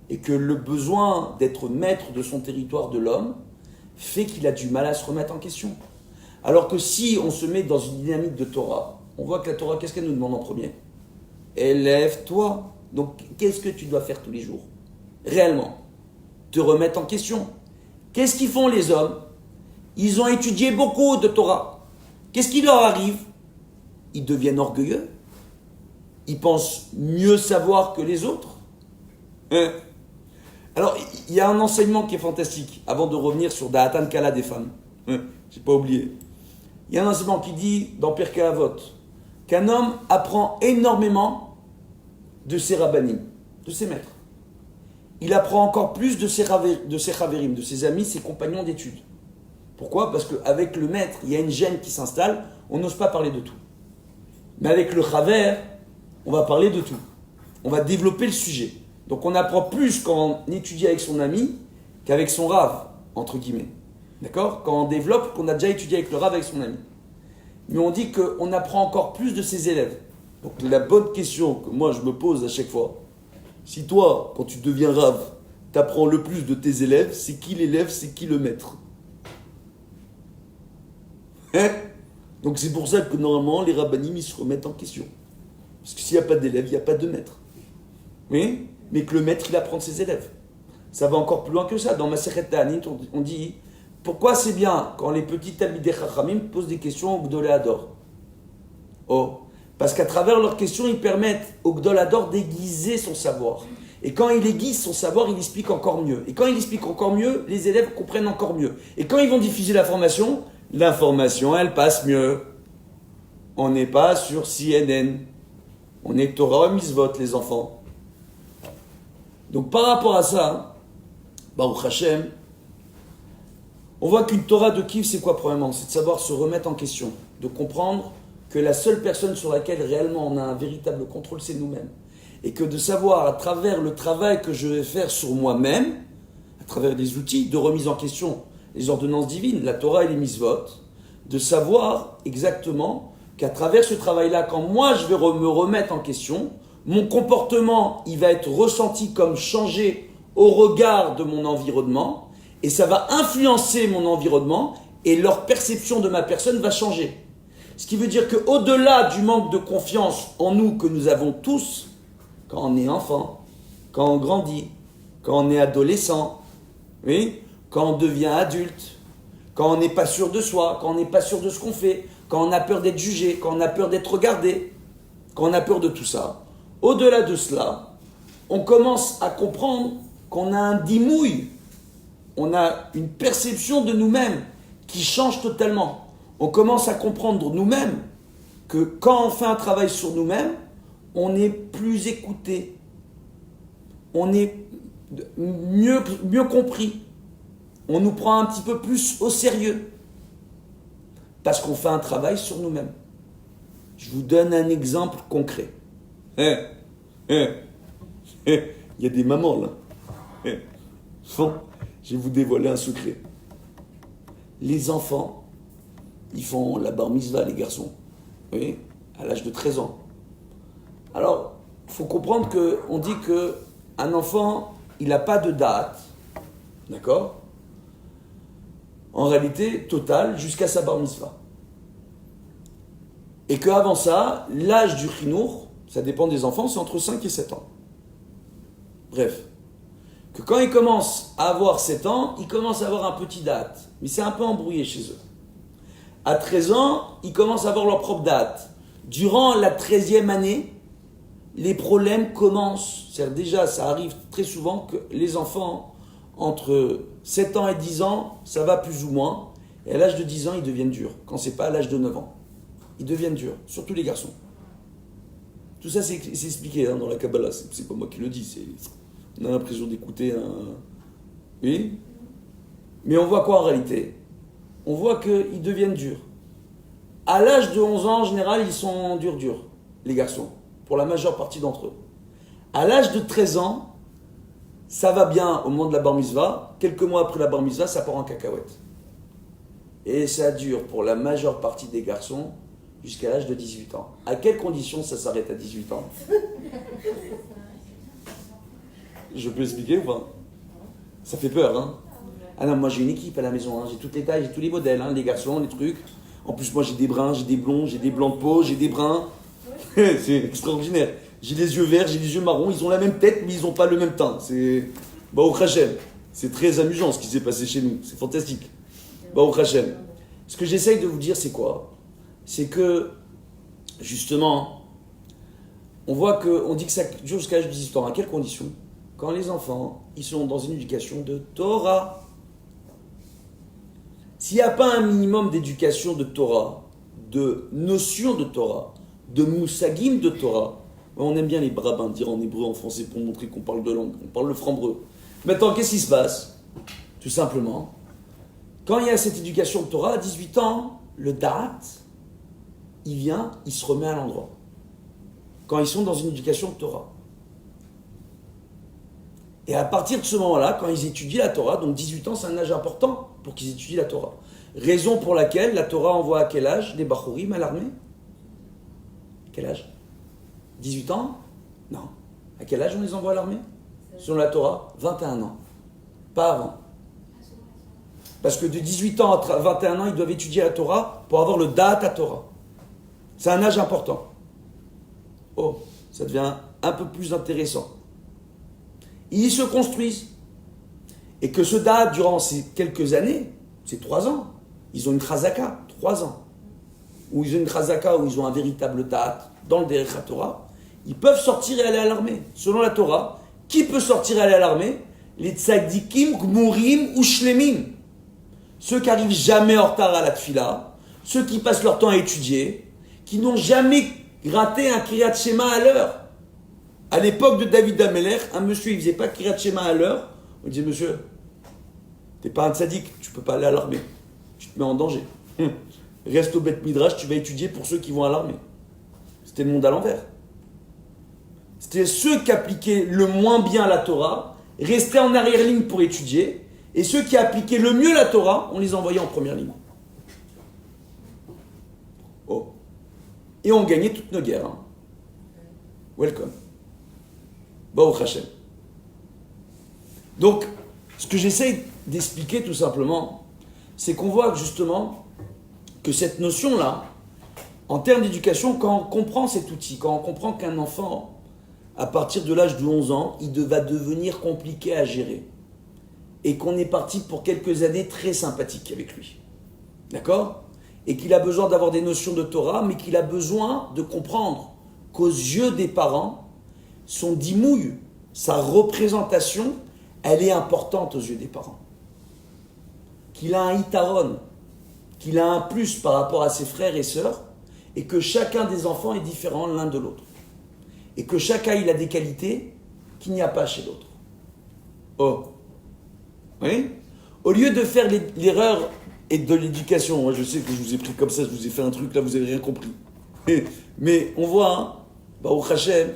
et que le besoin d'être maître de son territoire de l'homme, fait qu'il a du mal à se remettre en question. Alors que si on se met dans une dynamique de Torah, on voit que la Torah, qu'est-ce qu'elle nous demande en premier ? Élève-toi. Donc, qu'est-ce que tu dois faire tous les jours ? Réellement. Te remettre en question. Qu'est-ce qu'ils font les hommes ? Ils ont étudié beaucoup de Torah. Qu'est-ce qui leur arrive ? Ils deviennent orgueilleux. Ils pensent mieux savoir que les autres. Alors, il y a un enseignement qui est fantastique, avant de revenir sur Da'atan Kala des femmes. J'ai pas oublié. Il y a un enseignement qui dit, dans Pirkei Avot, qu'un homme apprend énormément de ses rabbanim, de ses maîtres. Il apprend encore plus de ses chaverim, de ses amis, ses compagnons d'études. Pourquoi ? Parce qu'avec le maître, il y a une gêne qui s'installe, on n'ose pas parler de tout. Mais avec le chaver, on va parler de tout. On va développer le sujet. Donc on apprend plus quand on étudie avec son ami qu'avec son rave, entre guillemets. D'accord ? Quand on développe, qu'on a déjà étudié avec le rave, avec son ami. Mais on dit qu'on apprend encore plus de ses élèves. Donc la bonne question que moi je me pose à chaque fois, si toi, quand tu deviens rave, tu apprends le plus de tes élèves, c'est qui l'élève, c'est qui le maître ? Donc c'est pour ça que normalement les rabbanim ils se remettent en question. Parce que s'il n'y a pas d'élève, il n'y a pas de maître. Oui ? Mais que le maître il apprend de ses élèves. Ça va encore plus loin que ça. Dans Masechet Ta'anit, on dit pourquoi c'est bien quand les petits Talmidei Chachamim posent des questions au Gdolei Hador. Oh, parce qu'à travers leurs questions, ils permettent au Gdolei Hador d'aiguiser son savoir. Et quand il aiguise son savoir, il explique encore mieux. Et quand il explique encore mieux, les élèves comprennent encore mieux. Et quand ils vont diffuser l'information, elle passe mieux. On n'est pas sur CNN. On est Torah et Mitzvot, les enfants. Donc par rapport à ça, Baruch Hashem, on voit qu'une Torah de kiff, c'est quoi premièrement ? C'est de savoir se remettre en question, de comprendre que la seule personne sur laquelle réellement on a un véritable contrôle, c'est nous-mêmes. Et que de savoir, à travers le travail que je vais faire sur moi-même, à travers des outils de remise en question, les ordonnances divines, la Torah et les mitzvot, de savoir exactement qu'à travers ce travail-là, quand moi je vais me remettre en question, mon comportement, il va être ressenti comme changé au regard de mon environnement, et ça va influencer mon environnement, et leur perception de ma personne va changer. Ce qui veut dire qu'au-delà du manque de confiance en nous que nous avons tous, quand on est enfant, quand on grandit, quand on est adolescent, oui, quand on devient adulte, quand on n'est pas sûr de soi, quand on n'est pas sûr de ce qu'on fait, quand on a peur d'être jugé, quand on a peur d'être regardé, quand on a peur de tout ça, au-delà de cela, on commence à comprendre qu'on a un dimouille, on a une perception de nous-mêmes qui change totalement. On commence à comprendre nous-mêmes que quand on fait un travail sur nous-mêmes, on est plus écouté, on est mieux compris, on nous prend un petit peu plus au sérieux, parce qu'on fait un travail sur nous-mêmes. Je vous donne un exemple concret. Il y a des mamans là. Je vais vous dévoiler un secret. Les enfants, ils font la bar mitzvah, les garçons, oui, à l'âge de 13 ans. Alors, il faut comprendre qu'on dit qu'un enfant, il n'a pas de date, d'accord ? En réalité, totale, jusqu'à sa bar mitzvah. Et qu'avant ça, l'âge du chinour, ça dépend des enfants, c'est entre 5 et 7 ans. Bref. Que quand ils commencent à avoir 7 ans, ils commencent à avoir un petit date. Mais c'est un peu embrouillé chez eux. À 13 ans, ils commencent à avoir leur propre date. Durant la 13e année, les problèmes commencent. C'est-à-dire déjà, ça arrive très souvent que les enfants, entre 7 ans et 10 ans, ça va plus ou moins. Et à l'âge de 10 ans, ils deviennent durs. Quand c'est pas à l'âge de 9 ans. Ils deviennent durs, surtout les garçons. Tout ça, c'est expliqué dans la Kabbalah. C'est pas moi qui le dis. On a l'impression d'écouter un... Oui. Mais on voit quoi en réalité? On voit qu'ils deviennent durs. À l'âge de 11 ans, en général, ils sont durs, les garçons. Pour la majeure partie d'entre eux. À l'âge de 13 ans, ça va bien au moment de la bar mitzvah. Quelques mois après la bar mitzvah, ça part en cacahuète. Et ça dure pour la majeure partie des garçons jusqu'à l'âge de 18 ans. À quelles conditions ça s'arrête à 18 ans? Je peux expliquer ou pas? Ça fait peur, hein? Ah non, moi j'ai une équipe à la maison, hein. J'ai toutes les tailles, j'ai tous les modèles, hein. Les garçons, les trucs. En plus, moi j'ai des bruns, j'ai des blonds, j'ai des blancs de peau, j'ai des bruns. C'est extraordinaire. J'ai les yeux verts, j'ai les yeux marrons, ils ont la même tête, mais ils n'ont pas le même teint. C'est... Baruch Hashem. C'est très amusant ce qui s'est passé chez nous. C'est fantastique. Baruch Hashem. Ce que j'essaye de vous dire, c'est quoi? C'est que, justement, on voit qu'on dit que ça dure jusqu'à l'âge de 18 ans. À quelles conditions? Quand les enfants, ils sont dans une éducation de Torah. S'il n'y a pas un minimum d'éducation de Torah, de notion de Torah, de moussagim de Torah, on aime bien les brabins dire en hébreu, en français pour montrer qu'on parle de langue, on parle le franc-breu. Maintenant, qu'est-ce qui se passe? Tout simplement, quand il y a cette éducation de Torah, à 18 ans, le da'at, il vient, il se remet à l'endroit. Quand ils sont dans une éducation de Torah. Et à partir de ce moment-là, quand ils étudient la Torah, donc 18 ans, c'est un âge important pour qu'ils étudient la Torah. Raison pour laquelle la Torah envoie à quel âge des Bachurim à l'armée? Quel âge? 18 ans? Non. À quel âge on les envoie à l'armée? Selon la Torah, 21 ans. Pas avant. Parce que de 18 ans à 21 ans, ils doivent étudier la Torah pour avoir le da'at à Torah. C'est un âge important. Oh, ça devient un peu plus intéressant. Ils se construisent. Et que ce da'at, durant ces quelques années, c'est 3 ans. Ils ont une chazaka, 3 ans. Ou ils ont une chazaka, où ils ont un véritable da'at dans le Derech HaTorah. Ils peuvent sortir et aller à l'armée. Selon la Torah, qui peut sortir et aller à l'armée? Les tzadikim, gmurim ou shlemim. Ceux qui arrivent jamais en retard à la tfila, ceux qui passent leur temps à étudier, qui n'ont jamais raté un Kriyat Shema à l'heure. À l'époque de David Ameler, un monsieur, il faisait pas Kriyat Shema à l'heure. On disait, monsieur, t'es pas un tzadik, tu peux pas aller à l'armée. Tu te mets en danger. Reste au Beth Midrash, tu vas étudier pour ceux qui vont à l'armée. C'était le monde à l'envers. C'était ceux qui appliquaient le moins bien la Torah, restaient en arrière-ligne pour étudier, et ceux qui appliquaient le mieux la Torah, on les envoyait en première ligne. Oh. Et on gagnait toutes nos guerres. Hein. Welcome. Baruch Hashem. Donc, ce que j'essaye d'expliquer tout simplement, c'est qu'on voit justement que cette notion-là, en termes d'éducation, quand on comprend cet outil, quand on comprend qu'un enfant, à partir de l'âge de 11 ans, il va devenir compliqué à gérer. Et qu'on est parti pour quelques années très sympathiques avec lui. D'accord? Et qu'il a besoin d'avoir des notions de Torah, mais qu'il a besoin de comprendre qu'aux yeux des parents, son dimouille, sa représentation, elle est importante aux yeux des parents. Qu'il a un hitaron, qu'il a un plus par rapport à ses frères et sœurs, et que chacun des enfants est différent l'un de l'autre. Et que chacun il a des qualités qu'il n'y a pas chez l'autre. Oh. Oui? Au lieu de faire l'erreur et de l'éducation, moi je sais que je vous ai pris comme ça, je vous ai fait un truc là, vous n'avez rien compris. Mais on voit, hein, Baruch Hashem,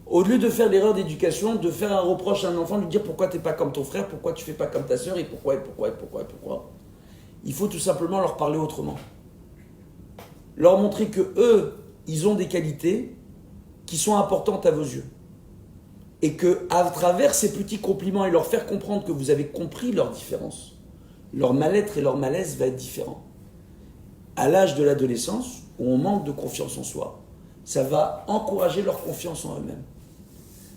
au lieu de faire l'erreur d'éducation, de faire un reproche à un enfant, lui dire pourquoi tu n'es pas comme ton frère, pourquoi tu ne fais pas comme ta sœur, et pourquoi. Il faut tout simplement leur parler autrement. Leur montrer que eux, ils ont des qualités qui sont importantes à vos yeux. Et que, à travers ces petits compliments et leur faire comprendre que vous avez compris leurs différences, leur mal-être et leur malaise va être différent. À l'âge de l'adolescence, où on manque de confiance en soi, ça va encourager leur confiance en eux-mêmes.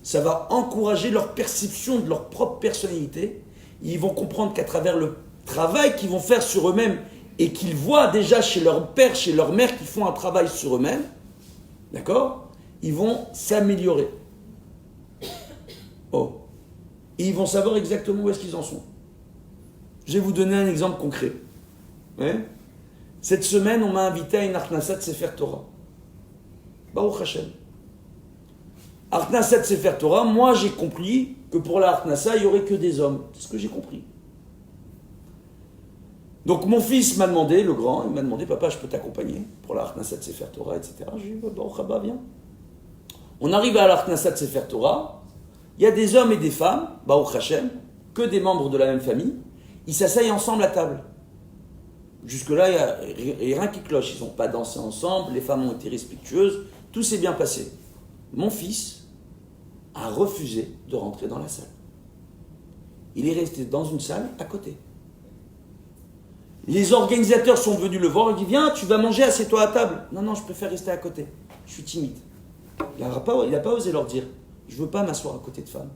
Ça va encourager leur perception de leur propre personnalité. Ils vont comprendre qu'à travers le travail qu'ils vont faire sur eux-mêmes et qu'ils voient déjà chez leur père, chez leur mère qui font un travail sur eux-mêmes, d'accord, ils vont s'améliorer. Oh. Et ils vont savoir exactement où est-ce qu'ils en sont. Je vais vous donner un exemple concret. Ouais. Cette semaine, on m'a invité à une Arnasat Sefer Torah. Baruch Hashem. Arnasat Sefer Torah, moi j'ai compris que pour la Arnasa, il n'y aurait que des hommes. C'est ce que j'ai compris. Donc mon fils m'a demandé, le grand, il m'a demandé, papa, je peux t'accompagner pour la Arnasat Sefer Torah, etc. J'ai dit, Baruch Haba, viens. On arrive à la Arnasat Sefer Torah, il y a des hommes et des femmes, Baruch Hashem, que des membres de la même famille, ils s'asseyent ensemble à table. Jusque-là, il n'y a rien qui cloche. Ils n'ont pas dansé ensemble, les femmes ont été respectueuses, tout s'est bien passé. Mon fils a refusé de rentrer dans la salle. Il est resté dans une salle à côté. Les organisateurs sont venus le voir, ils disent, viens, tu vas manger, assieds-toi à table. Non, non, je préfère rester à côté. Je suis timide. Il n'a pas osé leur dire, je ne veux pas m'asseoir à côté de femmes.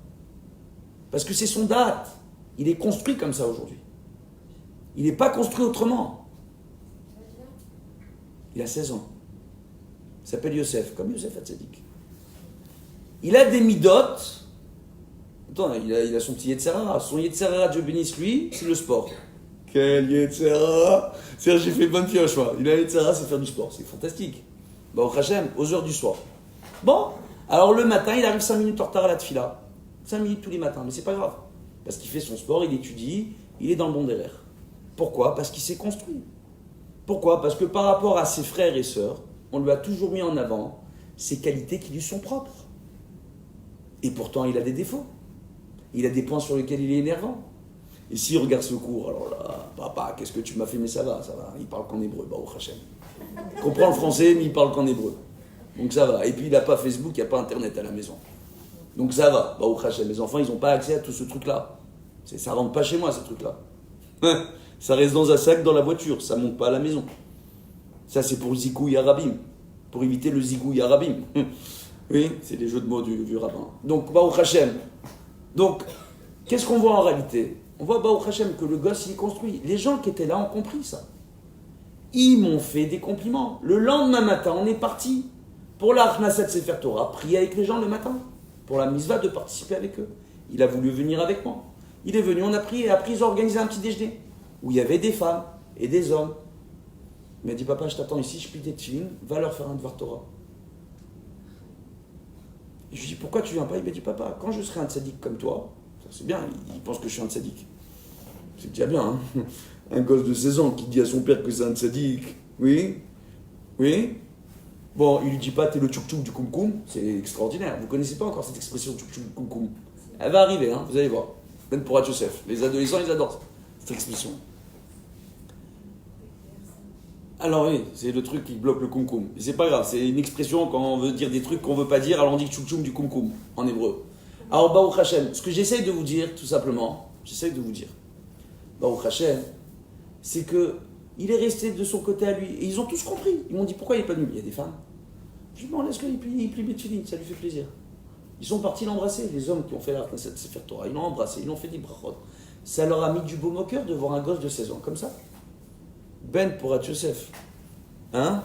Parce que c'est son date. Il est construit comme ça aujourd'hui. Il n'est pas construit autrement. Il a 16 ans. Il s'appelle Yosef, comme Yosef Hatzadik. Il a des midotes. Attends, il a son petit Yetzerara. Son Yetzerara, Dieu bénisse lui, c'est le sport. Quel Yetzerara! C'est-à-dire, j'ai fait bonne pioche, moi. Il a Yetzerara, c'est faire du sport. C'est fantastique. Bah, au Hachem, aux heures du soir. Bon, alors le matin, il arrive 5 minutes en retard à la tfila. 5 minutes tous les matins, mais c'est pas grave. Parce qu'il fait son sport, il étudie, il est dans le bon derrière. Pourquoi? Parce qu'il s'est construit. Pourquoi? Parce que par rapport à ses frères et sœurs, on lui a toujours mis en avant ses qualités qui lui sont propres. Et pourtant, il a des défauts. Il a des points sur lesquels il est énervant. Et s'il regarde ce cours, alors là, papa, qu'est-ce que tu m'as fait? Mais ça va. Il parle qu'en hébreu, Baruch Hashem. Il comprend le français, mais il parle qu'en hébreu. Donc ça va. Et puis, il n'a pas Facebook, il n'y a pas Internet à la maison. Donc ça va, Baruch Hashem. Les enfants, ils n'ont pas accès à tout ce truc-là. Ça ne rentre pas chez moi, ce truc-là. Ça reste dans un sac dans la voiture, ça ne monte pas à la maison. Ça, c'est pour le zigouille arabim. Pour éviter le zigouille arabim. Oui, c'est les jeux de mots du rabbin. Donc, Baruch Hashem. Donc, qu'est-ce qu'on voit en réalité? On voit, Baruch Hashem, que le gosse, il est construit. Les gens qui étaient là ont compris ça. Ils m'ont fait des compliments. Le lendemain matin, on est parti pour la Knesset Sefer Torah, prier avec les gens le matin, pour la misva de participer avec eux. Il a voulu venir avec moi. Il est venu, on a prié, et après ils ont organisé un petit déjeuner, où il y avait des femmes et des hommes. Il m'a dit, papa, je t'attends ici, je plie des tefilines, va leur faire un devoir Torah. Et je lui dis, pourquoi tu viens pas? Il m'a dit, papa, quand je serai un tzaddik comme toi, ça c'est bien, il pense que je suis un tzaddik. C'est déjà bien, hein. Un gosse de 16 ans qui dit à son père que c'est un tzaddik. Oui, oui. Bon, il lui dit pas, t'es le tchouk-tchouk du koum-koum, c'est extraordinaire. Vous connaissez pas encore cette expression tchouk-tchouk du koum-koum? Elle va arriver, hein, vous allez voir. Même pour Joseph. Les adolescents, ils adorent cette expression. Alors oui, c'est le truc qui bloque le koum-koum. Mais c'est pas grave, c'est une expression quand on veut dire des trucs qu'on veut pas dire, alors on dit tchouk-tchouk du koum-koum, en hébreu. Alors, Baruch Hashem, ce que j'essaye de vous dire, tout simplement, Baruch Hashem, c'est que il est resté de son côté à lui. Et ils ont tous compris. Ils m'ont dit, pourquoi il n'est pas venu? Il y a des femmes. Je dis, bon, laisse-le, il plie Betfilin, ça lui fait plaisir. Ils sont partis l'embrasser, les hommes qui ont fait la Sefer Torah. Ils l'ont embrassé, ils l'ont fait des brachot. Ça leur a mis du baume au cœur de voir un gosse de 16 ans comme ça. Ben pour Yosef. Hein?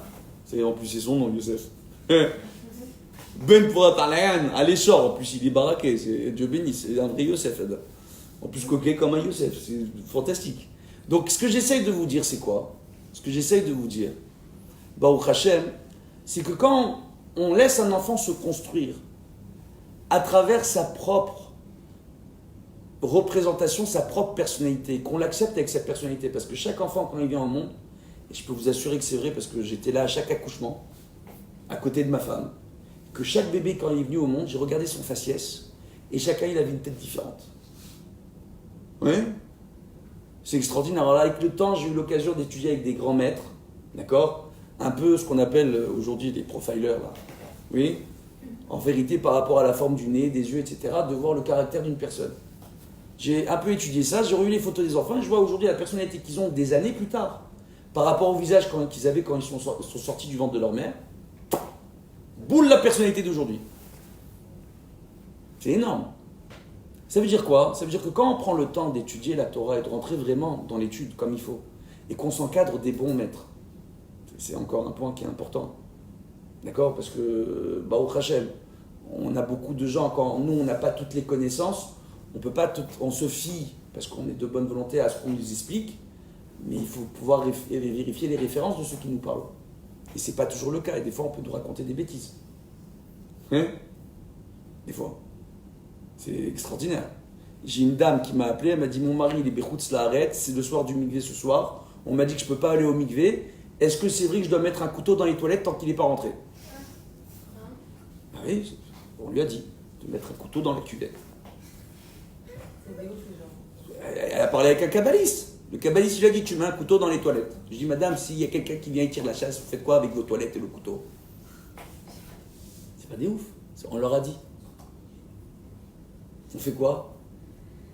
En plus, c'est son nom, Yosef. Ben pour Atalayan, à l'essor. En plus, il est baraqué. Dieu bénisse. C'est un vrai Yosef. En plus, coquet comme un Yosef. C'est fantastique. Donc, ce que j'essaye de vous dire, c'est quoi? Ce que j'essaye de vous dire, Baruch Hashem, c'est que quand on laisse un enfant se construire à travers sa propre représentation, sa propre personnalité, qu'on l'accepte avec sa personnalité, parce que chaque enfant, quand il vient au monde, et je peux vous assurer que c'est vrai, parce que j'étais là à chaque accouchement, à côté de ma femme, que chaque bébé, quand il est venu au monde, j'ai regardé son faciès, et chacun, il avait une tête différente. Oui? C'est extraordinaire. Alors là, avec le temps, j'ai eu l'occasion d'étudier avec des grands maîtres, d'accord? Un peu ce qu'on appelle aujourd'hui des profilers, là. Oui? En vérité, par rapport à la forme du nez, des yeux, etc., de voir le caractère d'une personne. J'ai un peu étudié ça, j'ai revu les photos des enfants, et je vois aujourd'hui la personnalité qu'ils ont des années plus tard, par rapport au visage qu'ils avaient quand ils sont sortis du ventre de leur mère. Boule la personnalité d'aujourd'hui. C'est énorme. Ça veut dire quoi? Ça veut dire que quand on prend le temps d'étudier la Torah et de rentrer vraiment dans l'étude comme il faut, et qu'on s'encadre des bons maîtres, c'est encore un point qui est important. D'accord? Parce que, Baruch Hashem, on a beaucoup de gens, quand nous on n'a pas toutes les connaissances, on se fie, parce qu'on est de bonne volonté à ce qu'on nous explique, Mais il faut pouvoir vérifier les références de ceux qui nous parlent. Et c'est pas toujours le cas. Et des fois, on peut nous raconter des bêtises. Hein? Des fois. C'est extraordinaire. J'ai une dame qui m'a appelé, elle m'a dit mon mari, il est Bechoutz Laaretz, c'est le soir du mikvé ce soir. On m'a dit que je peux pas aller au mikvé. Est-ce que c'est vrai que je dois mettre un couteau dans les toilettes tant qu'il n'est pas rentré? Ah oui, on lui a dit de mettre un couteau dans la cuvette. Elle a parlé avec un kabbaliste. Le kabbaliste, il lui a dit tu mets un couteau dans les toilettes. Je dis madame, s'il y a quelqu'un qui vient et tire la chasse, vous faites quoi avec vos toilettes et le couteau? C'est pas des ouf. On leur a dit. On fait quoi?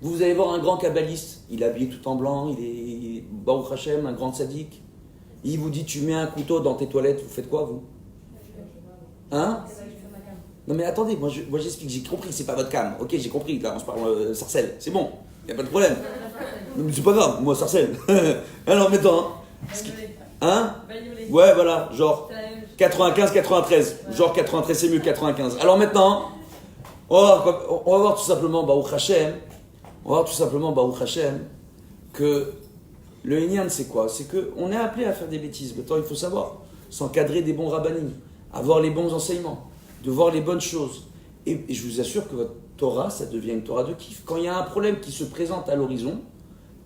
Vous allez voir un grand kabbaliste, il est habillé tout en blanc, il est Baruch Hashem, un grand tzaddik. Il vous dit tu mets un couteau dans tes toilettes, vous faites quoi vous? Hein? Non mais attendez, moi j'explique, j'ai compris que c'est pas votre cam. Ok, j'ai compris, là on se parle sarcelle, c'est bon, y a pas de problème. Non mais c'est pas grave, moi sarcelle. Alors maintenant, hein? Ouais voilà, genre 95-93, genre 93 c'est mieux que 95. Alors maintenant, on va voir tout simplement Baruch Hashem, que le Inyan c'est quoi? C'est qu'on est appelé à faire des bêtises. Maintenant il faut savoir, s'encadrer des bons rabbanim, avoir les bons enseignements, de voir les bonnes choses. Et je vous assure que votre Torah, ça devient une Torah de kiff. Quand il y a un problème qui se présente à l'horizon,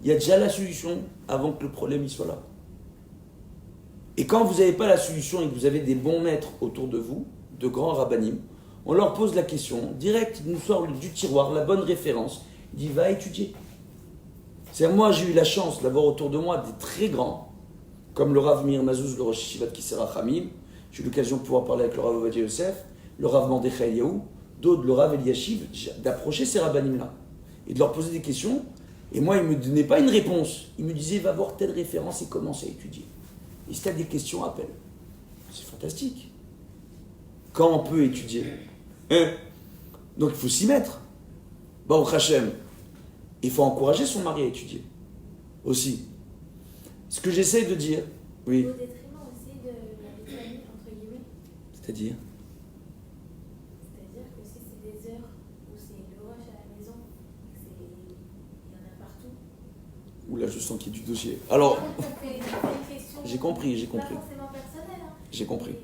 il y a déjà la solution avant que le problème y soit là. Et quand vous n'avez pas la solution et que vous avez des bons maîtres autour de vous, de grands rabbanim, on leur pose la question, direct, ils nous sortent du tiroir la bonne référence, il dit va étudier. C'est-à-dire, moi j'ai eu la chance d'avoir autour de moi des très grands, comme le Rav Meir Mazouz, le Rosh Yeshivat Kisera Hamim. J'ai eu l'occasion de pouvoir parler avec le Rav Ovadia Yosef, le Rav Mordechai Eliyahu, d'autres, le Rav Eliashiv, d'approcher ces rabbanim-là et de leur poser des questions. Et moi, ils ne me donnaient pas une réponse. Ils me disaient, va voir telle référence et commence à étudier. Et si tu as des questions, appelle. C'est fantastique. Quand on peut étudier. Donc, il faut s'y mettre. Baruch Hashem. Il faut encourager son mari à étudier. Aussi. Ce que j'essaie de dire, oui. Au détriment aussi de la vie de famille, entre guillemets. C'est-à-dire que si c'est des heures où c'est le rush à la maison, il y en a partout. Oula, je sens qu'il y a du dossier. Alors, C'est une question j'ai compris. pas forcément personnelle. Hein. J'ai compris.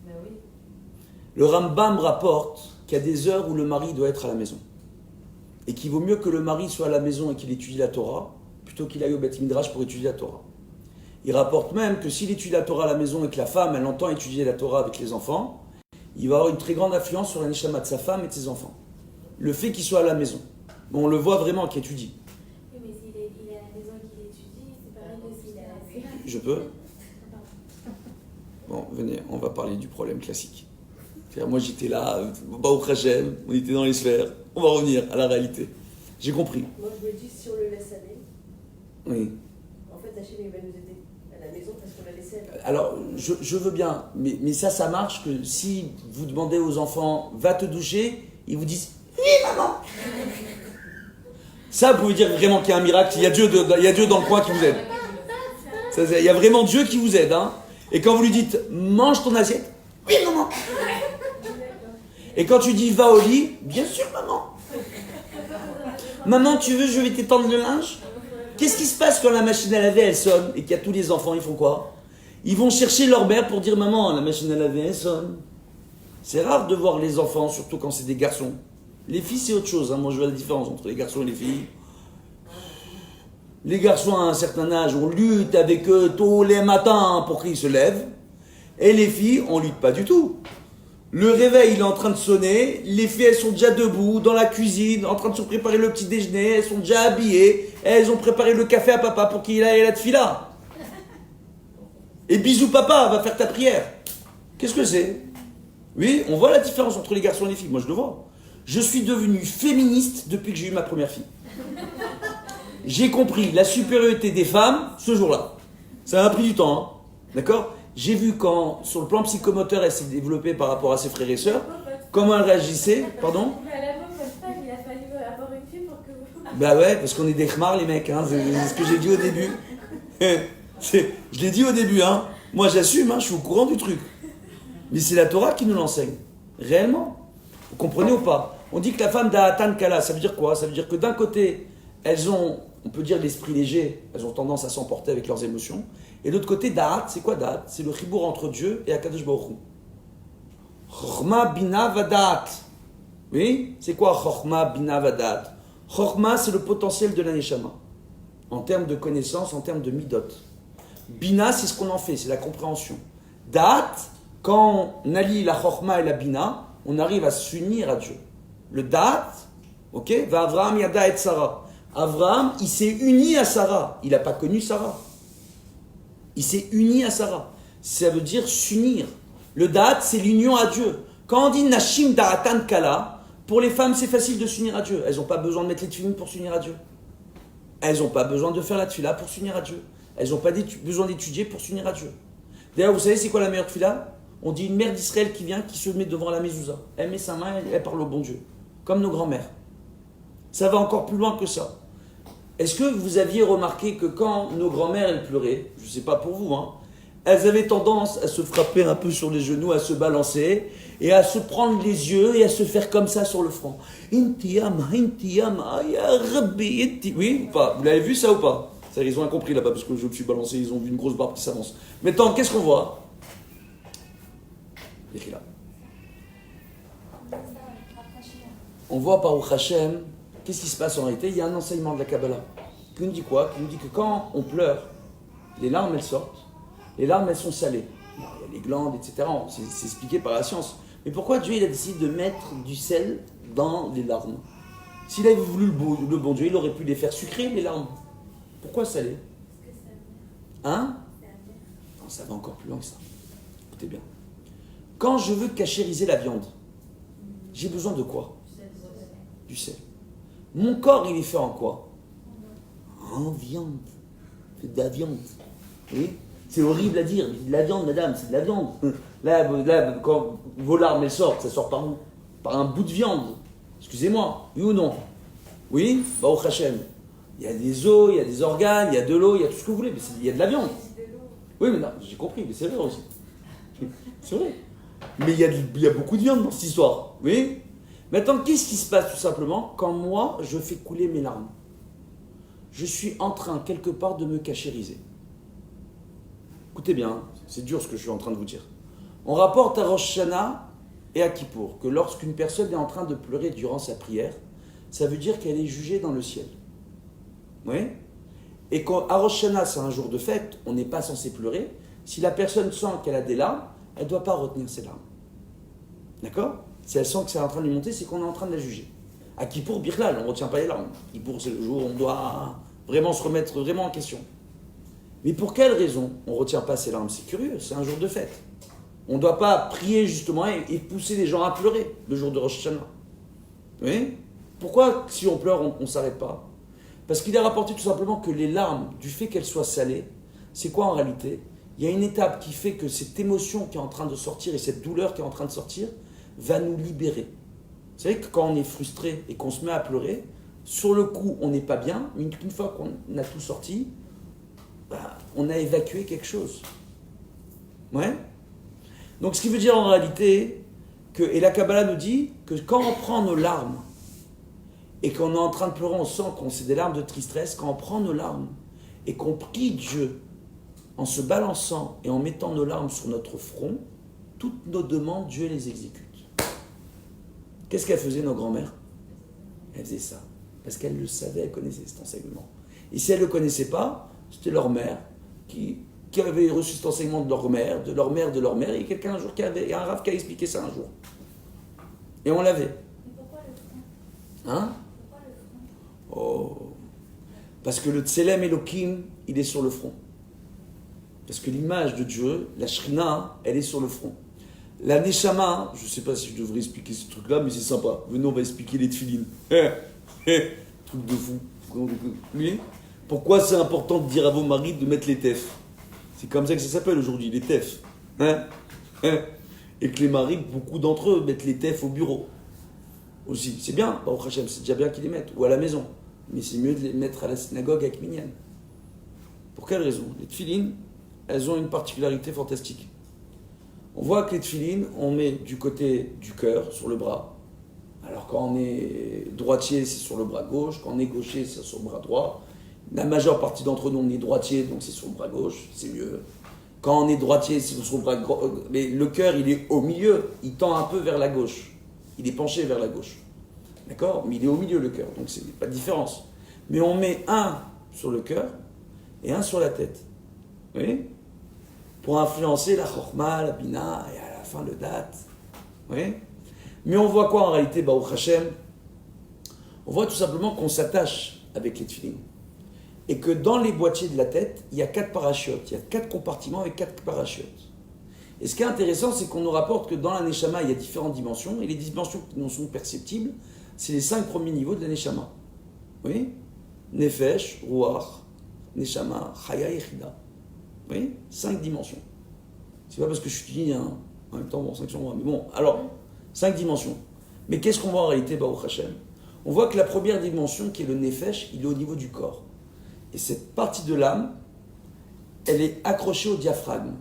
Ben oui. Le Rambam rapporte qu'il y a des heures où le mari doit être à la maison. Et qu'il vaut mieux que le mari soit à la maison et qu'il étudie la Torah, plutôt qu'il aille au Beth Midrash pour étudier la Torah. Il rapporte même que s'il étudie la Torah à la maison et que la femme, elle entend étudier la Torah avec les enfants, il va avoir une très grande influence sur la neshama de sa femme et de ses enfants. Le fait qu'il soit à la maison. On le voit vraiment qu'il étudie. Oui, mais s'il est à la maison et qu'il étudie, c'est pareil que s'il est à la maison. Je peux? Bon, venez, on va parler du problème classique. C'est-à-dire, moi j'étais là, Baruch Hashem, on était dans les sphères. On va revenir à la réalité. J'ai compris. Moi je me dis, si on le laisse aller, Oui. en fait Hachem il va nous aider à la maison parce qu'on l'a laissé aller. Alors, je veux bien, mais ça marche que si vous demandez aux enfants, va te doucher, ils vous disent, oui maman. Ça, vous pouvez dire vraiment qu'il y a un miracle, il y a Dieu dans le coin qui vous aide. Il y a vraiment Dieu qui vous aide. Hein. Et quand vous lui dites, mange ton assiette, oui maman. Et quand tu dis, va au lit, bien sûr maman. Maman, tu veux, je vais t'étendre le linge? Qu'est-ce qui se passe quand la machine à laver, elle sonne et qu'il y a tous les enfants, ils font quoi? Ils vont chercher leur mère pour dire, maman, la machine à laver, elle sonne. C'est rare de voir les enfants, surtout quand c'est des garçons. Les filles, c'est autre chose. Hein. Moi, je vois la différence entre les garçons et les filles. Les garçons, à un certain âge, on lutte avec eux tous les matins pour qu'ils se lèvent. Et les filles, on lutte pas du tout. Le réveil, il est en train de sonner. Les filles, elles sont déjà debout, dans la cuisine, en train de se préparer le petit déjeuner. Elles sont déjà habillées. Elles ont préparé le café à papa pour qu'il aille à la tefila. Et bisous papa, va faire ta prière. Qu'est-ce que c'est? Oui, on voit la différence entre les garçons et les filles. Moi, je le vois. Je suis devenu féministe depuis que j'ai eu ma première fille. J'ai compris la supériorité des femmes ce jour-là. Ça m'a pris du temps, hein. D'accord? J'ai vu quand, sur le plan psychomoteur, elle s'est développée par rapport à ses frères et sœurs, comment elle réagissait, pardon? Mais à la mort, votre femme, il a fallu avoir une fille pour que vous... Bah ouais, parce qu'on est des khmars, les mecs, hein. C'est ce que j'ai dit au début. Je l'ai dit au début, hein. Moi, j'assume, hein, je suis au courant du truc. Mais c'est la Torah qui nous l'enseigne. Réellement. Vous comprenez ou pas? On dit que la femme d'Atan Kala, ça veut dire quoi? Ça veut dire que d'un côté, elles ont on peut dire l'esprit léger, elles ont tendance à s'emporter avec leurs émotions. Et de l'autre côté, Da'at, c'est quoi Da'at? C'est le chibour entre Dieu et Akadosh Baruch Hu. Chorma, Bina, Vadat. Oui, c'est quoi Chorma, Bina, Vadat? Chorma, c'est le potentiel de la Neshama. En termes de connaissance, en termes de midot. Bina, c'est ce qu'on en fait, c'est la compréhension. Da'at, quand on allie la Chorma et la Bina, on arrive à s'unir à Dieu. Le Da'at, ok, va Avraham Yada et Sarah. Avraham, il s'est uni à Sarah. Il n'a pas connu Sarah. Il s'est uni à Sarah. Ça veut dire s'unir. Le Da'at, c'est l'union à Dieu. Quand on dit Nashim Da'atan Kala, pour les femmes, c'est facile de s'unir à Dieu. Elles n'ont pas besoin de mettre les tefilines pour s'unir à Dieu. Elles n'ont pas besoin de faire la tefila pour s'unir à Dieu. Elles n'ont pas besoin d'étudier pour s'unir à Dieu. D'ailleurs, vous savez, c'est quoi la meilleure tefila? On dit une mère d'Israël qui vient, qui se met devant la mezouza. Elle met sa main, elle parle au bon Dieu. Comme nos grands-mères. Ça va encore plus loin que ça. Est-ce que vous aviez remarqué que quand nos grands-mères, elles pleuraient, je ne sais pas pour vous, hein, elles avaient tendance à se frapper un peu sur les genoux, à se balancer, et à se prendre les yeux, et à se faire comme ça sur le front. Intiyam, ya Rabbi, inti. Oui ou pas? Vous l'avez vu ça ou pas? Ça, ils ont incompris là-bas, parce que je me suis balancé, ils ont vu une grosse barbe qui s'avance. Maintenant, qu'est-ce qu'on voit? Écrit là. On voit par Hashem, qu'est-ce qui se passe en réalité? Il y a un enseignement de la Kabbalah qui nous dit quoi? Qui nous dit que quand on pleure, les larmes elles sortent, les larmes elles sont salées. Alors, il y a les glandes, etc. C'est expliqué par la science. Mais pourquoi Dieu il a décidé de mettre du sel dans les larmes? S'il avait voulu le bon Dieu, il aurait pu les faire sucrer les larmes. Pourquoi salé? Hein? Non, ça va encore plus loin que ça. Écoutez bien. Quand je veux cachériser la viande, j'ai besoin de quoi? Du sel. Mon corps, il est fait en quoi? En viande. C'est de la viande. Oui? C'est horrible à dire. De la viande, madame, c'est de la viande. Là, quand vos larmes, elles sortent, ça sort par où? Par un bout de viande. Excusez-moi. Oui ou non? Oui? Baruch Hashem. Il y a des os, il y a des organes, il y a de l'eau, il y a tout ce que vous voulez. Mais il y a de la viande. Oui, mais non, j'ai compris, mais c'est vrai aussi. C'est vrai. Mais il y a beaucoup de viande dans cette histoire. Oui? Maintenant, qu'est-ce qui se passe tout simplement quand moi, je fais couler mes larmes? Je suis en train, quelque part, de me cachériser. Écoutez bien, c'est dur ce que je suis en train de vous dire. On rapporte à Rosh Hashanah et à Kippour que lorsqu'une personne est en train de pleurer durant sa prière, ça veut dire qu'elle est jugée dans le ciel. Oui? Et quand à Rosh Hashanah, c'est un jour de fête, on n'est pas censé pleurer. Si la personne sent qu'elle a des larmes, elle ne doit pas retenir ses larmes. D'accord? Si elle sent que c'est en train de lui monter, c'est qu'on est en train de la juger. À Kippour, Birlal, on ne retient pas les larmes. Kippour, c'est le jour où on doit vraiment se remettre vraiment en question. Mais pour quelle raison on ne retient pas ses larmes? C'est curieux, c'est un jour de fête. On ne doit pas prier justement et pousser les gens à pleurer le jour de Rosh Hashanah. Oui? Pourquoi, si on pleure, on ne s'arrête pas? Parce qu'il est rapporté tout simplement que les larmes, du fait qu'elles soient salées, c'est quoi en réalité? Il y a une étape qui fait que cette émotion qui est en train de sortir et cette douleur qui est en train de sortir va nous libérer. Vous savez que quand on est frustré et qu'on se met à pleurer, sur le coup, on n'est pas bien, mais une fois qu'on a tout sorti, on a évacué quelque chose. Ouais? Donc ce qui veut dire en réalité, et la Kabbalah nous dit que quand on prend nos larmes, et qu'on est en train de pleurer, on sent qu'on c'est des larmes de tristesse, quand on prend nos larmes, et qu'on prie Dieu, en se balançant et en mettant nos larmes sur notre front, toutes nos demandes, Dieu les exécute. Qu'est-ce qu'elles faisaient nos grands-mères? Elles faisaient ça. Parce qu'elles le savaient, elles connaissaient cet enseignement. Et si elles ne le connaissaient pas, c'était leur mère qui avait reçu cet enseignement de leur mère, de leur mère, de leur mère, et quelqu'un un jour qui avait, un rave qui a expliqué ça un jour. Et on l'avait. Mais pourquoi le front? Hein? Pourquoi le front? Oh. Parce que le Tselem Elohim, il est sur le front. Parce que l'image de Dieu, la Shrina, elle est sur le front. La Neshama, je ne sais pas si je devrais expliquer ce truc-là, mais c'est sympa. Venez, on va expliquer les tefilines. Truc de fou. Oui. Pourquoi c'est important de dire à vos maris de mettre les tefs? C'est comme ça que ça s'appelle aujourd'hui, les tefs. Et que les maris, beaucoup d'entre eux, mettent les tefs au bureau. Aussi. C'est bien, Baruch Hashem, c'est déjà bien qu'ils les mettent. Ou à la maison. Mais c'est mieux de les mettre à la synagogue avec Minyan. Pour quelle raison? Les tefilines, elles ont une particularité fantastique. On voit que les tefilines, on met du côté du cœur, sur le bras. Alors quand on est droitier, c'est sur le bras gauche. Quand on est gaucher, c'est sur le bras droit. La majeure partie d'entre nous, on est droitier, donc c'est sur le bras gauche, c'est mieux. Quand on est droitier, c'est sur le bras gauche. Mais le cœur, il est au milieu, il tend un peu vers la gauche. Il est penché vers la gauche. D'accord? Mais il est au milieu, le cœur, donc c'est pas de différence. Mais on met un sur le cœur et un sur la tête. Vous voyez? Pour influencer la chorma, la bina et à la fin le date. Vous voyez? Mais on voit quoi en réalité, Baruch Hashem? On voit tout simplement qu'on s'attache avec les tefilines. Et que dans les boîtiers de la tête, il y a 4 parachutes. Il y a 4 compartiments avec 4 parachutes. Et ce qui est intéressant, c'est qu'on nous rapporte que dans la Neshama, il y a différentes dimensions. Et les dimensions qui nous sont perceptibles, c'est les 5 premiers niveaux de la Neshama. Oui? Nefesh, Ruach, Neshama, Chaya et Chida. Oui? 5 dimensions. C'est pas parce que je suis en même temps, bon, 5 sur moi. Mais bon, alors, 5 dimensions. Mais qu'est-ce qu'on voit en réalité, Baruch Hashem? On voit que la première dimension, qui est le Nefesh, il est au niveau du corps. Et cette partie de l'âme, elle est accrochée au diaphragme.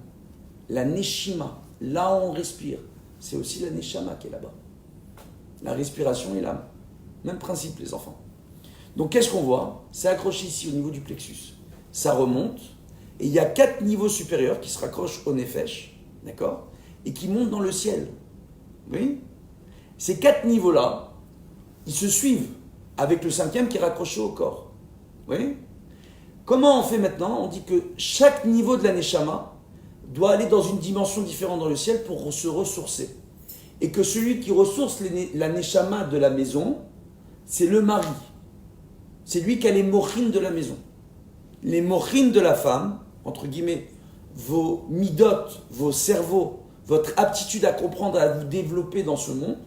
La Neshima, là où on respire, c'est aussi la Neshama qui est là-bas. La respiration et l'âme. Même principe, les enfants. Donc, qu'est-ce qu'on voit? C'est accroché ici au niveau du plexus. Ça remonte. Et il y a 4 niveaux supérieurs qui se raccrochent au Nefesh, d'accord? Et qui montent dans le ciel. Oui? Ces 4 niveaux-là, ils se suivent avec le 5e qui est raccroché au corps. Oui? Comment on fait maintenant? On dit que chaque niveau de la Neshama doit aller dans une dimension différente dans le ciel pour se ressourcer. Et que celui qui ressource la Neshama de la maison, c'est le mari. C'est lui qui a les mochines de la maison. Les mochines de la femme, entre guillemets, vos midot, vos cerveaux, votre aptitude à comprendre, à vous développer dans ce monde,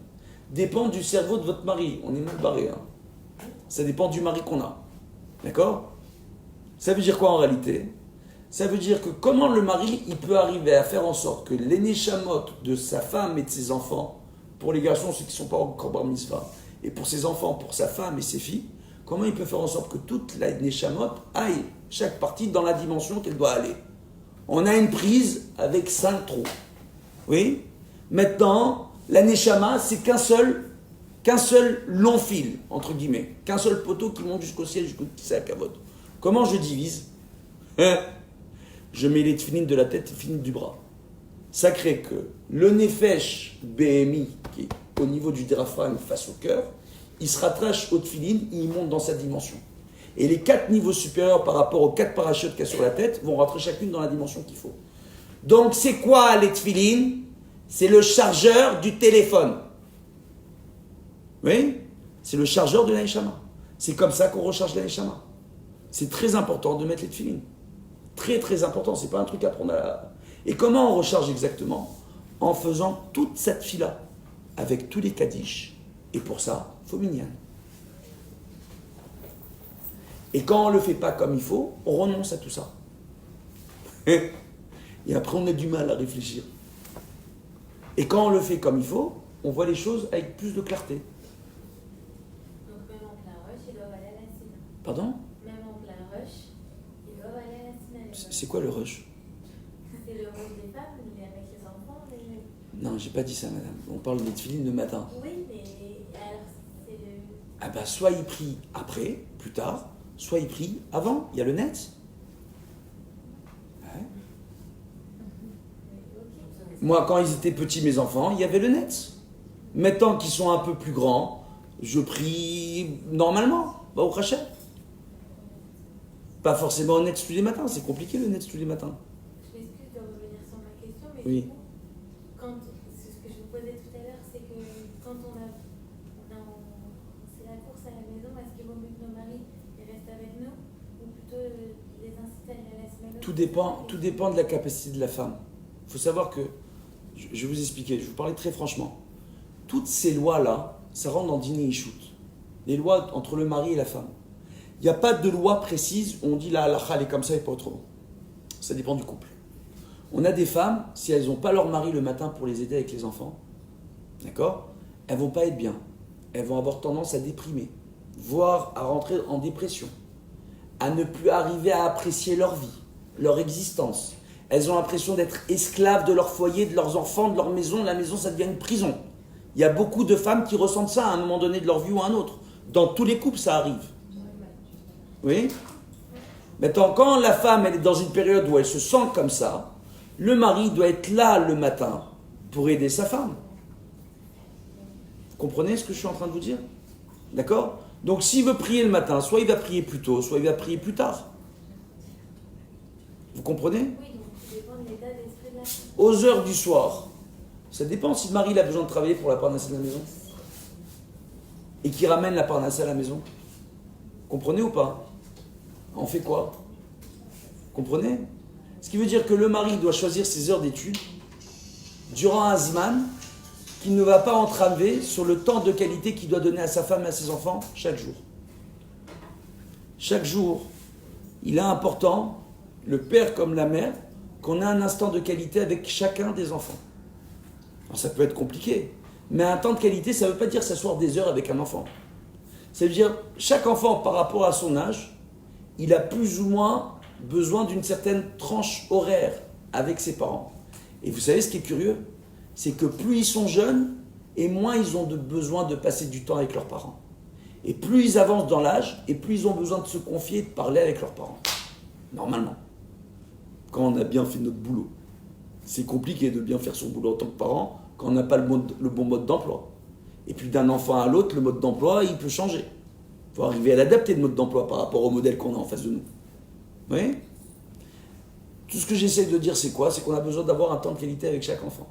dépend du cerveau de votre mari. On est mal barré. Hein. Ça dépend du mari qu'on a. D'accord? Ça veut dire quoi en réalité? Ça veut dire que comment le mari il peut arriver à faire en sorte que les neshamot de sa femme et de ses enfants, pour les garçons, ceux qui ne sont pas encore bar mitzvah, et pour ses enfants, pour sa femme et ses filles, comment il peut faire en sorte que toute la neshamot aille, chaque partie, dans la dimension qu'elle doit aller? On a une prise avec 5 trous. Oui? Maintenant, la neshama, c'est qu'un seul long fil, entre guillemets, qu'un seul poteau qui monte jusqu'au ciel, jusqu'au Kavod. Comment je divise? Je mets les tefilines de la tête et les tefilines du bras. Ça crée que le nefesh BMI, qui est au niveau du diaphragme face au cœur, il se rattache aux tefilines et il monte dans sa dimension. Et les 4 niveaux supérieurs par rapport aux 4 parachutes qu'il y a sur la tête vont rentrer chacune dans la dimension qu'il faut. Donc c'est quoi les tefilines? C'est le chargeur du téléphone. Oui? C'est le chargeur de la neshama. C'est comme ça qu'on recharge la neshama. C'est très important de mettre les tefilines. Très très important, c'est pas un truc à prendre à la... Et comment on recharge exactement? En faisant toute cette fila, avec tous les kaddish. Et pour ça, il faut minyan. Et quand on ne le fait pas comme il faut, on renonce à tout ça. Et après, on a du mal à réfléchir. Et quand on le fait comme il faut, on voit les choses avec plus de clarté. Donc même en plein rush, ils doivent aller à la Sina. Pardon? Même en plein rush, ils doivent aller à la Sina. C'est quoi le rush? C'est le rush des femmes, avec les enfants. Non, j'ai pas dit ça, madame. On parle des tefilines le matin. Oui, mais alors c'est le... Ah ben, soit il prie après, plus tard, soit il prie avant. Il y a le net. Ouais. Moi, quand ils étaient petits, mes enfants, il y avait le net. Maintenant qu'ils sont un peu plus grands, je prie normalement, au crachet. Pas forcément au net tous les matins, c'est compliqué le net tous les matins. Je m'excuse de revenir sur ma question, mais Oui. du coup, ce que je vous posais tout à l'heure, c'est que quand c'est la course à la maison, est-ce qu'il vaut mieux que nos maris restent avec nous ou plutôt les inciter à aller à la semaine? Tout dépend de la capacité de la femme. Il faut savoir que, je vais vous expliquer, je vais vous parler très franchement. Toutes ces lois-là, ça rentre dans Dîner Ishut. Les lois entre le mari et la femme. Il n'y a pas de loi précise où on dit la halakha elle est comme ça et pas autrement. Ça dépend du couple. On a des femmes, si elles n'ont pas leur mari le matin pour les aider avec les enfants, d'accord, elles ne vont pas être bien. Elles vont avoir tendance à déprimer, voire à rentrer en dépression, à ne plus arriver à apprécier leur vie, leur existence. Elles ont l'impression d'être esclaves de leur foyer, de leurs enfants, de leur maison. La maison, ça devient une prison. Il y a beaucoup de femmes qui ressentent ça à un moment donné de leur vie ou à un autre. Dans tous les couples, ça arrive. Oui? Maintenant, quand la femme elle est dans une période où elle se sent comme ça, le mari doit être là le matin pour aider sa femme. Vous comprenez ce que je suis en train de vous dire? D'accord? Donc s'il veut prier le matin, soit il va prier plus tôt, soit il va prier plus tard. Vous comprenez? Oui, donc tout dépend de l'état d'esprit de la femme. Aux heures du soir, ça dépend si le mari il a besoin de travailler pour la parnasse de la maison et qui ramène la parnasse à la maison. Comprenez ou pas? On fait quoi? Comprenez? Ce qui veut dire que le mari doit choisir ses heures d'études durant un zman qu'il ne va pas entraver sur le temps de qualité qu'il doit donner à sa femme et à ses enfants chaque jour. Chaque jour, il est important, le père comme la mère, qu'on ait un instant de qualité avec chacun des enfants. Alors ça peut être compliqué, mais un temps de qualité, ça ne veut pas dire s'asseoir des heures avec un enfant. Ça veut dire chaque enfant par rapport à son âge, il a plus ou moins besoin d'une certaine tranche horaire avec ses parents. Et vous savez ce qui est curieux? C'est que plus ils sont jeunes, et moins ils ont besoin de passer du temps avec leurs parents. Et plus ils avancent dans l'âge, et plus ils ont besoin de se confier et de parler avec leurs parents. Normalement. Quand on a bien fait notre boulot. C'est compliqué de bien faire son boulot en tant que parent quand on n'a pas le bon mode d'emploi. Et puis d'un enfant à l'autre, le mode d'emploi, il peut changer. Il faut arriver à l'adapter, le mode d'emploi, par rapport au modèle qu'on a en face de nous. Vous voyez? Tout ce que j'essaie de dire, c'est quoi? C'est qu'on a besoin d'avoir un temps de qualité avec chaque enfant.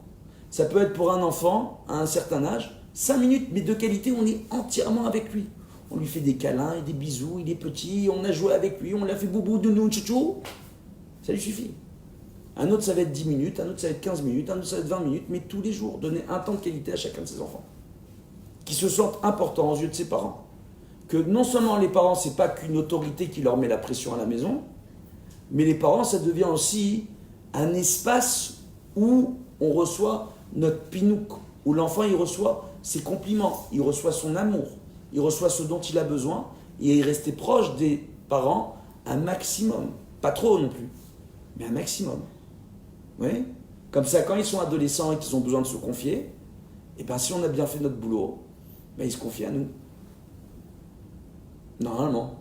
Ça peut être pour un enfant, à un certain âge, 5 minutes, mais de qualité, on est entièrement avec lui. On lui fait des câlins et des bisous, il est petit, on a joué avec lui, on l'a fait boubou, nounou, tchouchou. Ça lui suffit. Un autre, ça va être 10 minutes, un autre, ça va être 15 minutes, un autre, ça va être 20 minutes, mais tous les jours, donner un temps de qualité à chacun de ses enfants. Qui se sentent importants aux yeux de ses parents. Que non seulement les parents, c'est pas qu'une autorité qui leur met la pression à la maison, mais les parents, ça devient aussi un espace où on reçoit notre pinouk, où l'enfant, il reçoit ses compliments, il reçoit son amour, il reçoit ce dont il a besoin, et il rester proche des parents un maximum. Pas trop non plus, mais un maximum. Oui? Comme ça, quand ils sont adolescents et qu'ils ont besoin de se confier, et bien si on a bien fait notre boulot, ben ils se confient à nous. Normalement.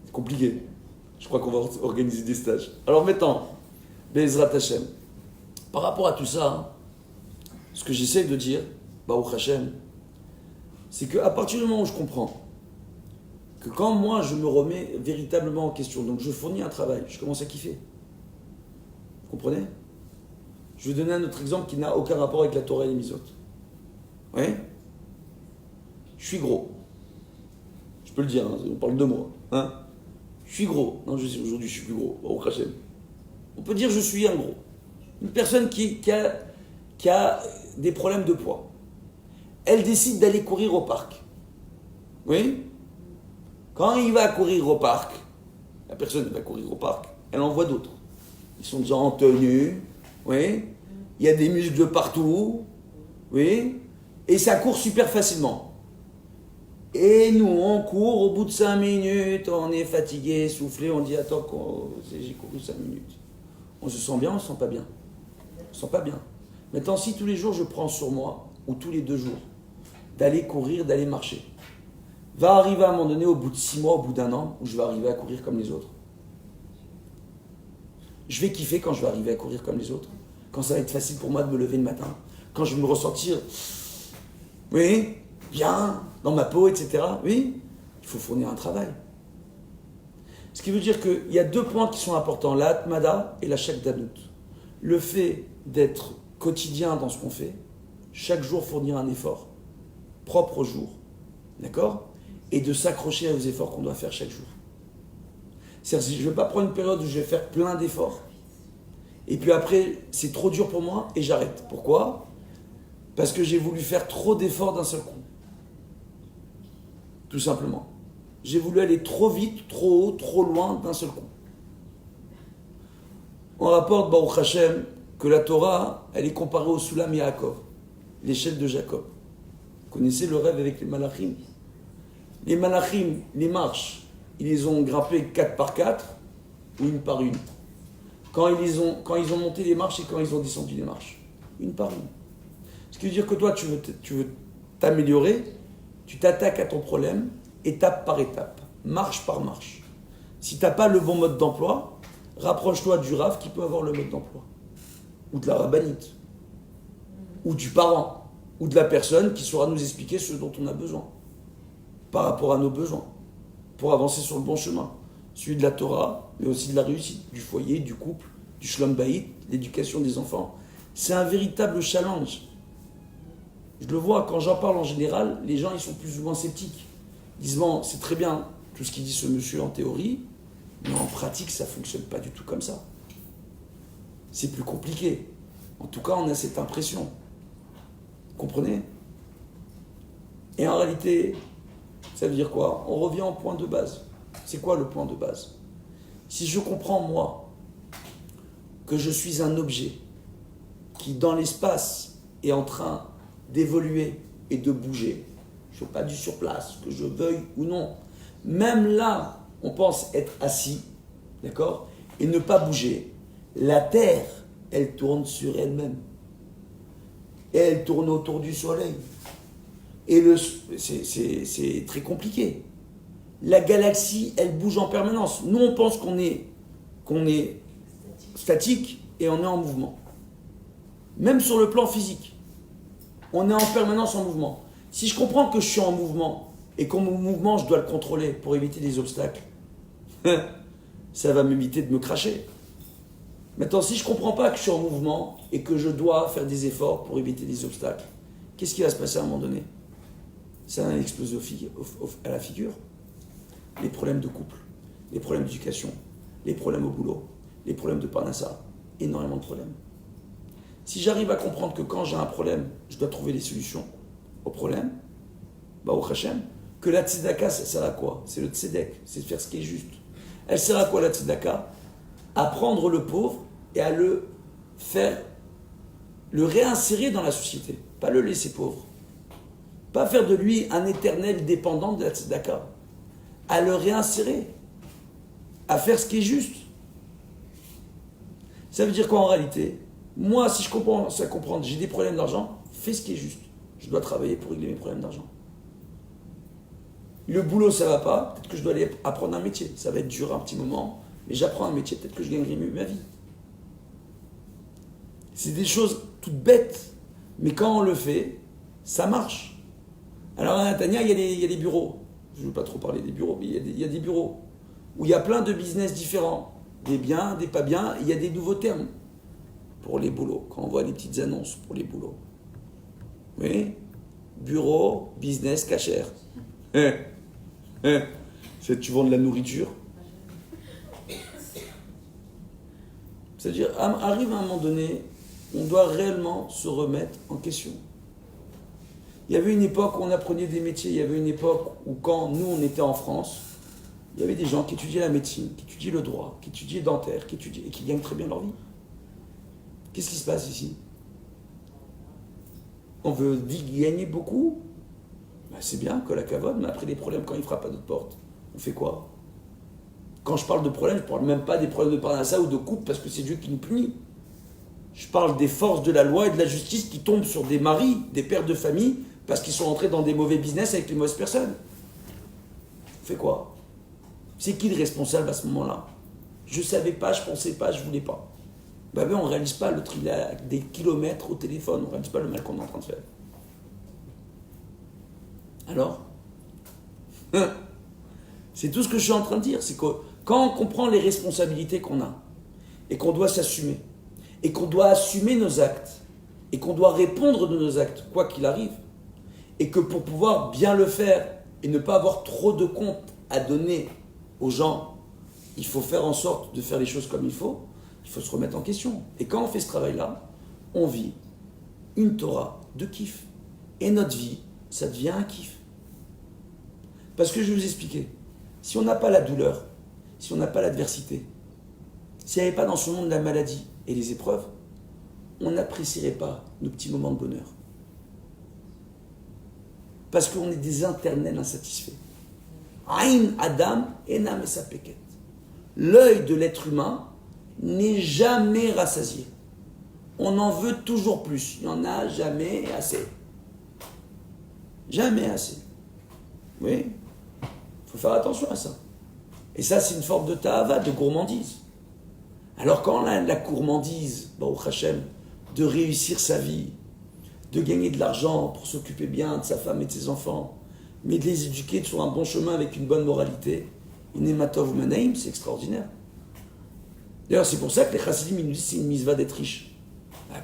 C'est compliqué. Je crois qu'on va organiser des stages. Alors maintenant, Be'ezrat Hashem. Par rapport à tout ça, ce que j'essaie de dire, Baruch Hashem, c'est qu'à partir du moment où je comprends que quand moi je me remets véritablement en question, donc je fournis un travail, je commence à kiffer. Vous comprenez? Je vais donner un autre exemple qui n'a aucun rapport avec la Torah et les Misot. Oui? Je suis gros. Je peux le dire, hein, on parle de moi. Hein? Je suis gros. Non, je sais, aujourd'hui je suis plus gros. Baruch Hashem. On peut dire je suis un gros. Une personne qui a des problèmes de poids. Elle décide d'aller courir au parc. Oui? Quand il va courir au parc, la personne va courir au parc, elle en voit d'autres. Ils sont déjà en tenue, oui? Il y a des muscles partout, oui? Et ça court super facilement. Et nous, on court, au bout de 5 minutes, on est fatigué, essoufflé, on dit attends, j'ai couru 5 minutes. On se sent bien, on se sent pas bien. On se sent pas bien. Maintenant, si tous les jours je prends sur moi, ou tous les 2 jours, d'aller courir, d'aller marcher, va arriver à un moment donné, au bout de 6 mois, au bout d'1 an, où je vais arriver à courir comme les autres. Je vais kiffer quand je vais arriver à courir comme les autres. Quand ça va être facile pour moi de me lever le matin. Quand je vais me ressentir, oui, bien, dans ma peau, etc. Oui, il faut fournir un travail. Ce qui veut dire qu'il y a 2 points qui sont importants, la Hatmada et la Shakdanut. Le fait d'être quotidien dans ce qu'on fait, chaque jour fournir un effort, propre au jour, d'accord? Et de s'accrocher aux efforts qu'on doit faire chaque jour. C'est-à-dire, si je ne vais pas prendre une période où je vais faire plein d'efforts, et puis après, c'est trop dur pour moi, et j'arrête. Pourquoi? Parce que j'ai voulu faire trop d'efforts d'un seul coup. Tout simplement. J'ai voulu aller trop vite, trop haut, trop loin d'un seul coup. On rapporte, Baruch Hashem, que la Torah, elle est comparée au Sulam Yaakov, l'échelle de Jacob. Vous connaissez le rêve avec les Malachim? Les Malachim, les marches, ils les ont grimpées 4 par 4 ou 1 par 1. Quand ils ont monté les marches et quand ils ont descendu les marches. 1 par 1. Ce qui veut dire que toi, tu veux t'améliorer, tu t'attaques à ton problème, étape par étape, marche par marche. Si tu n'as pas le bon mode d'emploi, rapproche-toi du Rav qui peut avoir le mode d'emploi. Ou de la rabbinite. Ou du parent. Ou de la personne qui saura nous expliquer ce dont on a besoin. Par rapport à nos besoins. Pour avancer sur le bon chemin. Celui de la Torah, mais aussi de la réussite, du foyer, du couple, du shlom bayit, l'éducation des enfants. C'est un véritable challenge. Je le vois, quand j'en parle en général, les gens ils sont plus ou moins sceptiques. Ils disent, bon, c'est très bien tout ce qu'il dit ce monsieur en théorie, mais en pratique, ça ne fonctionne pas du tout comme ça. C'est plus compliqué. En tout cas, on a cette impression. Vous comprenez? Et en réalité, ça veut dire quoi? On revient au point de base. C'est quoi le point de base? Si je comprends, moi, que je suis un objet qui, dans l'espace, est en train d'évoluer et de bouger, je ne fais pas du surplace, que je veuille ou non. Même là, on pense être assis, d'accord, et ne pas bouger. La Terre, elle tourne sur elle-même. Et elle tourne autour du Soleil. Et c'est très compliqué. La galaxie, elle bouge en permanence. Nous, on pense qu'on est statique et on est en mouvement. Même sur le plan physique. On est en permanence en mouvement. Si je comprends que je suis en mouvement et qu'en mon mouvement, je dois le contrôler pour éviter des obstacles, ça va m'éviter de me cracher. Maintenant, si je ne comprends pas que je suis en mouvement et que je dois faire des efforts pour éviter des obstacles, qu'est-ce qui va se passer à un moment donné? Ça va exploser à la figure. Les problèmes de couple, les problèmes d'éducation, les problèmes au boulot, les problèmes de parnassa, énormément de problèmes. Si j'arrive à comprendre que quand j'ai un problème, je dois trouver des solutions au problème, au Hachem, que la tzedaka, ça sert à quoi? C'est le tzedek, c'est de faire ce qui est juste. Elle sert à quoi la tzedaka? À prendre le pauvre et à le réinsérer dans la société, pas le laisser pauvre. Pas faire de lui un éternel dépendant de la tzedaka. À le réinsérer, à faire ce qui est juste. Ça veut dire quoi en réalité? Moi, si je commence à comprendre, j'ai des problèmes d'argent, fais ce qui est juste. Je dois travailler pour régler mes problèmes d'argent. Le boulot, ça va pas, peut-être que je dois aller apprendre un métier. Ça va être dur un petit moment, mais j'apprends un métier, peut-être que je gagnerai mieux ma vie. C'est des choses toutes bêtes, mais quand on le fait, ça marche. Alors à Natania, il y a des bureaux. Je ne veux pas trop parler des bureaux, mais il y a des bureaux où il y a plein de business différents. Des biens, des pas biens, il y a des nouveaux termes pour les boulots, quand on voit les petites annonces pour les boulots. Oui, bureau, business, cachère. C'est tu vends de la nourriture. C'est-à-dire, arrive à un moment donné, on doit réellement se remettre en question. Il y avait une époque où on apprenait des métiers, il y avait une époque où quand nous on était en France, il y avait des gens qui étudiaient la médecine, qui étudiaient le droit, qui étudiaient dentaire, et qui gagnent très bien leur vie. Qu'est-ce qui se passe ici? On veut gagner beaucoup? C'est bien, que la cavode, mais après les problèmes quand il frappe à notre porte, on fait quoi? Quand je parle de problèmes, je ne parle même pas des problèmes de parnassa ou de couple parce que c'est Dieu qui nous punit. Je parle des forces de la loi et de la justice qui tombent sur des maris, des pères de famille, parce qu'ils sont entrés dans des mauvais business avec les mauvaises personnes. On fait quoi? C'est qui le responsable à ce moment-là? Je ne savais pas, je ne pensais pas, je ne voulais pas. On ne réalise pas, l'autre il a des kilomètres au téléphone, on ne réalise pas le mal qu'on est en train de faire. Alors c'est tout ce que je suis en train de dire, c'est que quand on comprend les responsabilités qu'on a, et qu'on doit s'assumer, et qu'on doit assumer nos actes, et qu'on doit répondre de nos actes, quoi qu'il arrive, et que pour pouvoir bien le faire, et ne pas avoir trop de comptes à donner aux gens, il faut faire en sorte de faire les choses comme il faut se remettre en question. Et quand on fait ce travail-là, on vit une Torah de kiff. Et notre vie, ça devient un kiff. Parce que je vais vous expliquer, si on n'a pas la douleur, si on n'a pas l'adversité, s'il n'y avait pas dans ce monde la maladie et les épreuves, on n'apprécierait pas nos petits moments de bonheur. Parce qu'on est des internels insatisfaits. Aïn Adam enam esapeket. L'œil de l'être humain n'est jamais rassasié. On en veut toujours plus. Il n'y en a jamais assez. Jamais assez. Oui. Il faut faire attention à ça. Et ça, c'est une forme de ta'ava, de gourmandise. Alors quand on a la gourmandise, Baruch Hashem, de réussir sa vie, de gagner de l'argent pour s'occuper bien de sa femme et de ses enfants, mais de les éduquer sur un bon chemin avec une bonne moralité, Inematov Menaim, c'est extraordinaire. D'ailleurs, c'est pour ça que les chassidim, ils nous disent c'est une misva d'être riche.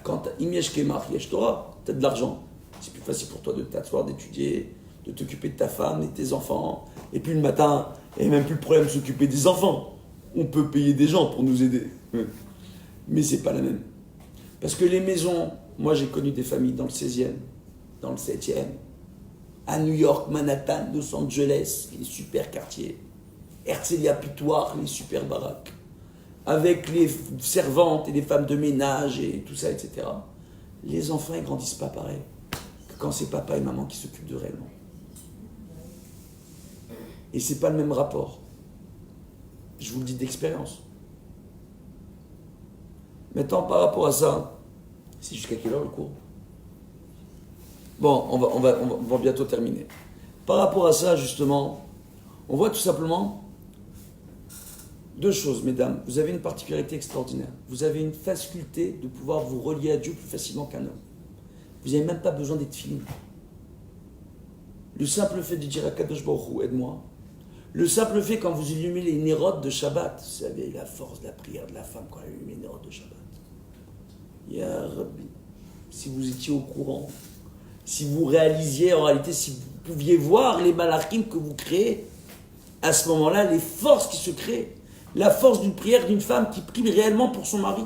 Quand Imyesh Kemach, Yesh Torah, tu as de l'argent. C'est plus facile pour toi de t'asseoir, d'étudier, de t'occuper de ta femme et de tes enfants. Et puis le matin, il n'y a même plus le problème de s'occuper des enfants. On peut payer des gens pour nous aider. Mais c'est pas la même. Parce que les maisons, moi j'ai connu des familles dans le 16e, dans le 7e, à New York, Manhattan, Los Angeles, les super quartiers, Herzliya Putoir, les super baraques, avec les servantes et les femmes de ménage et tout ça, etc. Les enfants, ils grandissent pas pareil que quand c'est papa et maman qui s'occupent de réellement. Et c'est pas le même rapport. Je vous le dis d'expérience. Maintenant, par rapport à ça, c'est jusqu'à quelle heure le cours? Bon, on va bientôt terminer. Par rapport à ça, justement, on voit tout simplement deux choses, mesdames. Vous avez une particularité extraordinaire. Vous avez une faculté de pouvoir vous relier à Dieu plus facilement qu'un homme. Vous n'avez même pas besoin d'être filmé. Le simple fait de dire à Kadosh Baruch Hu, aide-moi. Le simple fait quand vous allumez les nérotes de Shabbat, vous savez la force de la prière de la femme quand elle allume les nérotes de Shabbat. Ya Rabbi, si vous étiez au courant, si vous réalisiez en réalité, si vous pouviez voir les malachim que vous créez, à ce moment-là, les forces qui se créent, la force d'une prière d'une femme qui prie réellement pour son mari,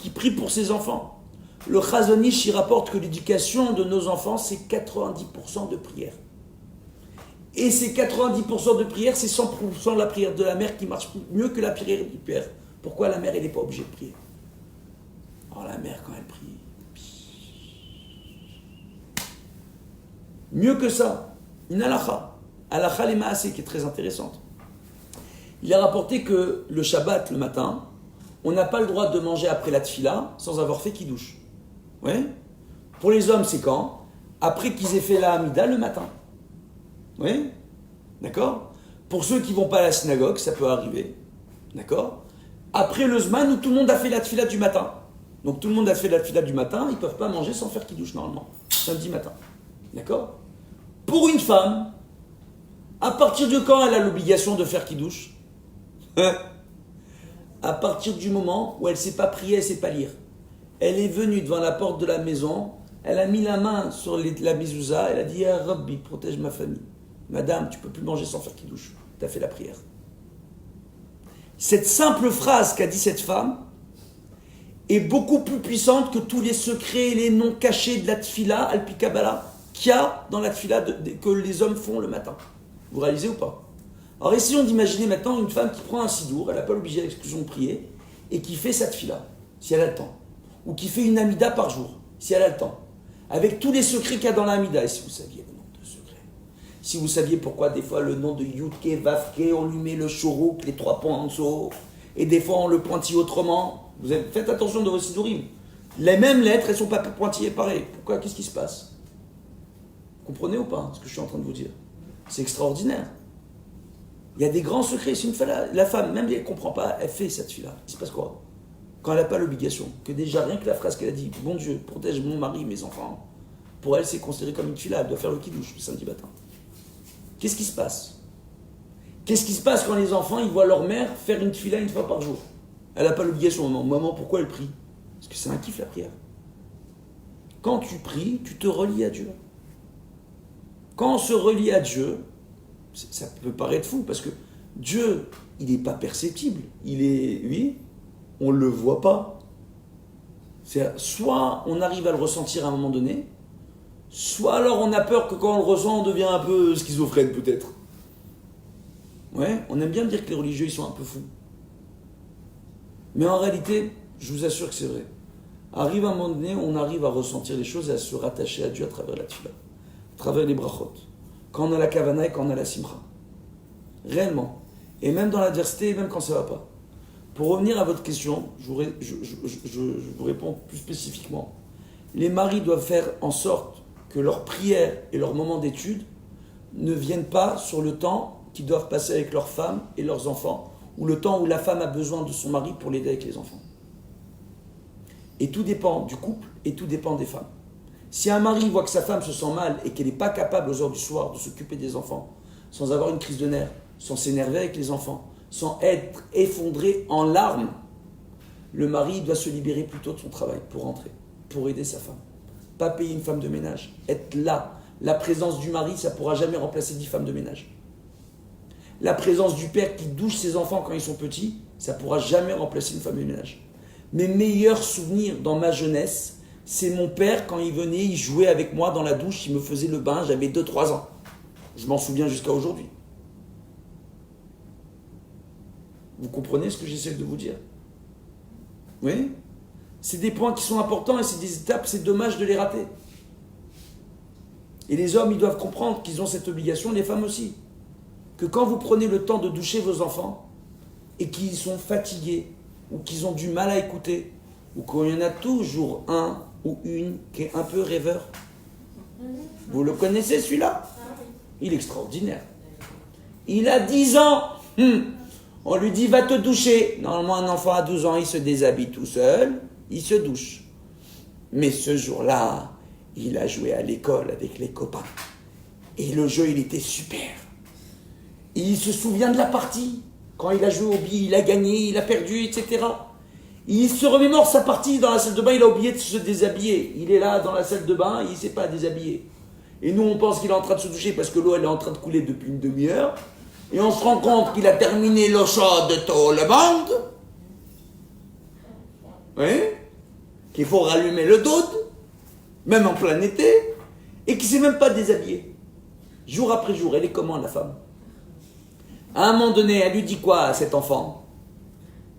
qui prie pour ses enfants. Le Chazon Ish, il rapporte que l'éducation de nos enfants, c'est 90% de prière. Et ces 90% de prière, c'est 100% la prière de la mère qui marche mieux que la prière du père. Pourquoi la mère, elle n'est pas obligée de prier? Alors la mère, quand elle prie, mieux que ça, une halakha, halakha les maasé, qui est très intéressante. Il a rapporté que le Shabbat, le matin, on n'a pas le droit de manger après la tfila sans avoir fait kiddush. Ouais. Pour les hommes, c'est quand? Après qu'ils aient fait la Hamida le matin. Oui, d'accord. Pour ceux qui ne vont pas à la synagogue, ça peut arriver, d'accord. Après le Zman où tout le monde a fait la tfila du matin. Donc tout le monde a fait la tfila du matin, ils ne peuvent pas manger sans faire kiddush normalement, samedi matin, d'accord. Pour une femme, à partir de quand elle a l'obligation de faire kiddush? À partir du moment où elle ne sait pas prier, elle ne sait pas lire. Elle est venue devant la porte de la maison, elle a mis la main sur la mezouza, elle a dit « Ah Rabbi, protège ma famille. Madame, tu ne peux plus manger sans faire kiddush. Tu as fait la prière. » Cette simple phrase qu'a dit cette femme est beaucoup plus puissante que tous les secrets et les noms cachés de la tfila, al-pi Kabbalah, qu'il y a dans la tfila que les hommes font le matin. Vous réalisez ou pas? Alors essayons d'imaginer maintenant une femme qui prend un sidour, elle n'a pas l'obligation de prier, et qui fait sa tfila, si elle a le temps. Ou qui fait une amida par jour, si elle a le temps. Avec tous les secrets qu'il y a dans la amida. Et si vous saviez le nombre de secrets. Si vous saviez pourquoi des fois le nom de Yudke, Vavke, on lui met le chourouk, les 3 points en dessous, et des fois on le pointille autrement. Faites attention de vos sidourim. Les mêmes lettres, elles ne sont pas pointillées pareil. Pourquoi? Qu'est-ce qui se passe? Vous comprenez ou pas ce que je suis en train de vous dire? C'est extraordinaire. Il y a des grands secrets. Si une fois la femme, même si elle ne comprend pas, elle fait cette fille-là. Il se passe quoi? Quand elle n'a pas l'obligation, que déjà rien que la phrase qu'elle a dit, bon Dieu, protège mon mari, mes enfants, pour elle c'est considéré comme une fila, elle doit faire le kiddush le samedi matin. Qu'est-ce qui se passe? Qu'est-ce qui se passe quand les enfants ils voient leur mère faire une fila une fois par jour? Elle n'a pas l'obligation, maman, pourquoi elle prie? Parce que c'est un kiff la prière. Quand tu pries, tu te relis à Dieu. Quand on se relie à Dieu, ça peut paraître fou, parce que Dieu, il n'est pas perceptible, il est, oui, on ne le voit pas. Soit on arrive à le ressentir à un moment donné, soit alors on a peur que quand on le ressent, on devient un peu schizophrène peut-être. Ouais, on aime bien dire que les religieux, ils sont un peu fous. Mais en réalité, je vous assure que c'est vrai. Arrive un moment donné, on arrive à ressentir les choses et à se rattacher à Dieu à travers la tfila, à travers les brachot. Quand on a la kavana et quand on a la simcha. Réellement. Et même dans l'adversité, et même quand ça ne va pas. Pour revenir à votre question, je vous réponds plus spécifiquement. Les maris doivent faire en sorte que leur prière et leur moment d'étude ne viennent pas sur le temps qu'ils doivent passer avec leurs femmes et leurs enfants, ou le temps où la femme a besoin de son mari pour l'aider avec les enfants. Et tout dépend du couple et tout dépend des femmes. Si un mari voit que sa femme se sent mal et qu'elle n'est pas capable aux heures du soir de s'occuper des enfants, sans avoir une crise de nerfs, sans s'énerver avec les enfants, sans être effondré en larmes, le mari doit se libérer plutôt de son travail pour rentrer, pour aider sa femme. Pas payer une femme de ménage, être là. La présence du mari, ça ne pourra jamais remplacer 10 femmes de ménage. La présence du père qui douche ses enfants quand ils sont petits, ça ne pourra jamais remplacer une femme de ménage. Mes meilleurs souvenirs dans ma jeunesse, c'est mon père, quand il venait, il jouait avec moi dans la douche, il me faisait le bain, j'avais 2-3 ans. Je m'en souviens jusqu'à aujourd'hui. Vous comprenez ce que j'essaie de vous dire? Oui? C'est des points qui sont importants et c'est des étapes, c'est dommage de les rater. Et les hommes, ils doivent comprendre qu'ils ont cette obligation, les femmes aussi. Que quand vous prenez le temps de doucher vos enfants et qu'ils sont fatigués ou qu'ils ont du mal à écouter ou qu'il y en a toujours un ou une qui est un peu rêveur. Vous le connaissez celui-là? Il est extraordinaire. Il a 10 ans. On lui dit va te doucher. Normalement un enfant à 12 ans il se déshabille tout seul, il se douche. Mais ce jour-là, il a joué à l'école avec les copains. Et le jeu il était super. Et il se souvient de la partie. Quand il a joué au billes, il a gagné, il a perdu, etc. Il se remémore sa partie dans la salle de bain, il a oublié de se déshabiller. Il est là dans la salle de bain, il ne s'est pas déshabillé. Et nous, on pense qu'il est en train de se doucher parce que l'eau, elle est en train de couler depuis une demi-heure. Et on se rend compte qu'il a terminé l'eau chaude de tout le monde. Oui. Qu'il faut rallumer le doute, même en plein été. Et qu'il ne s'est même pas déshabillé. Jour après jour, elle est comment la femme? À un moment donné, elle lui dit quoi à cet enfant?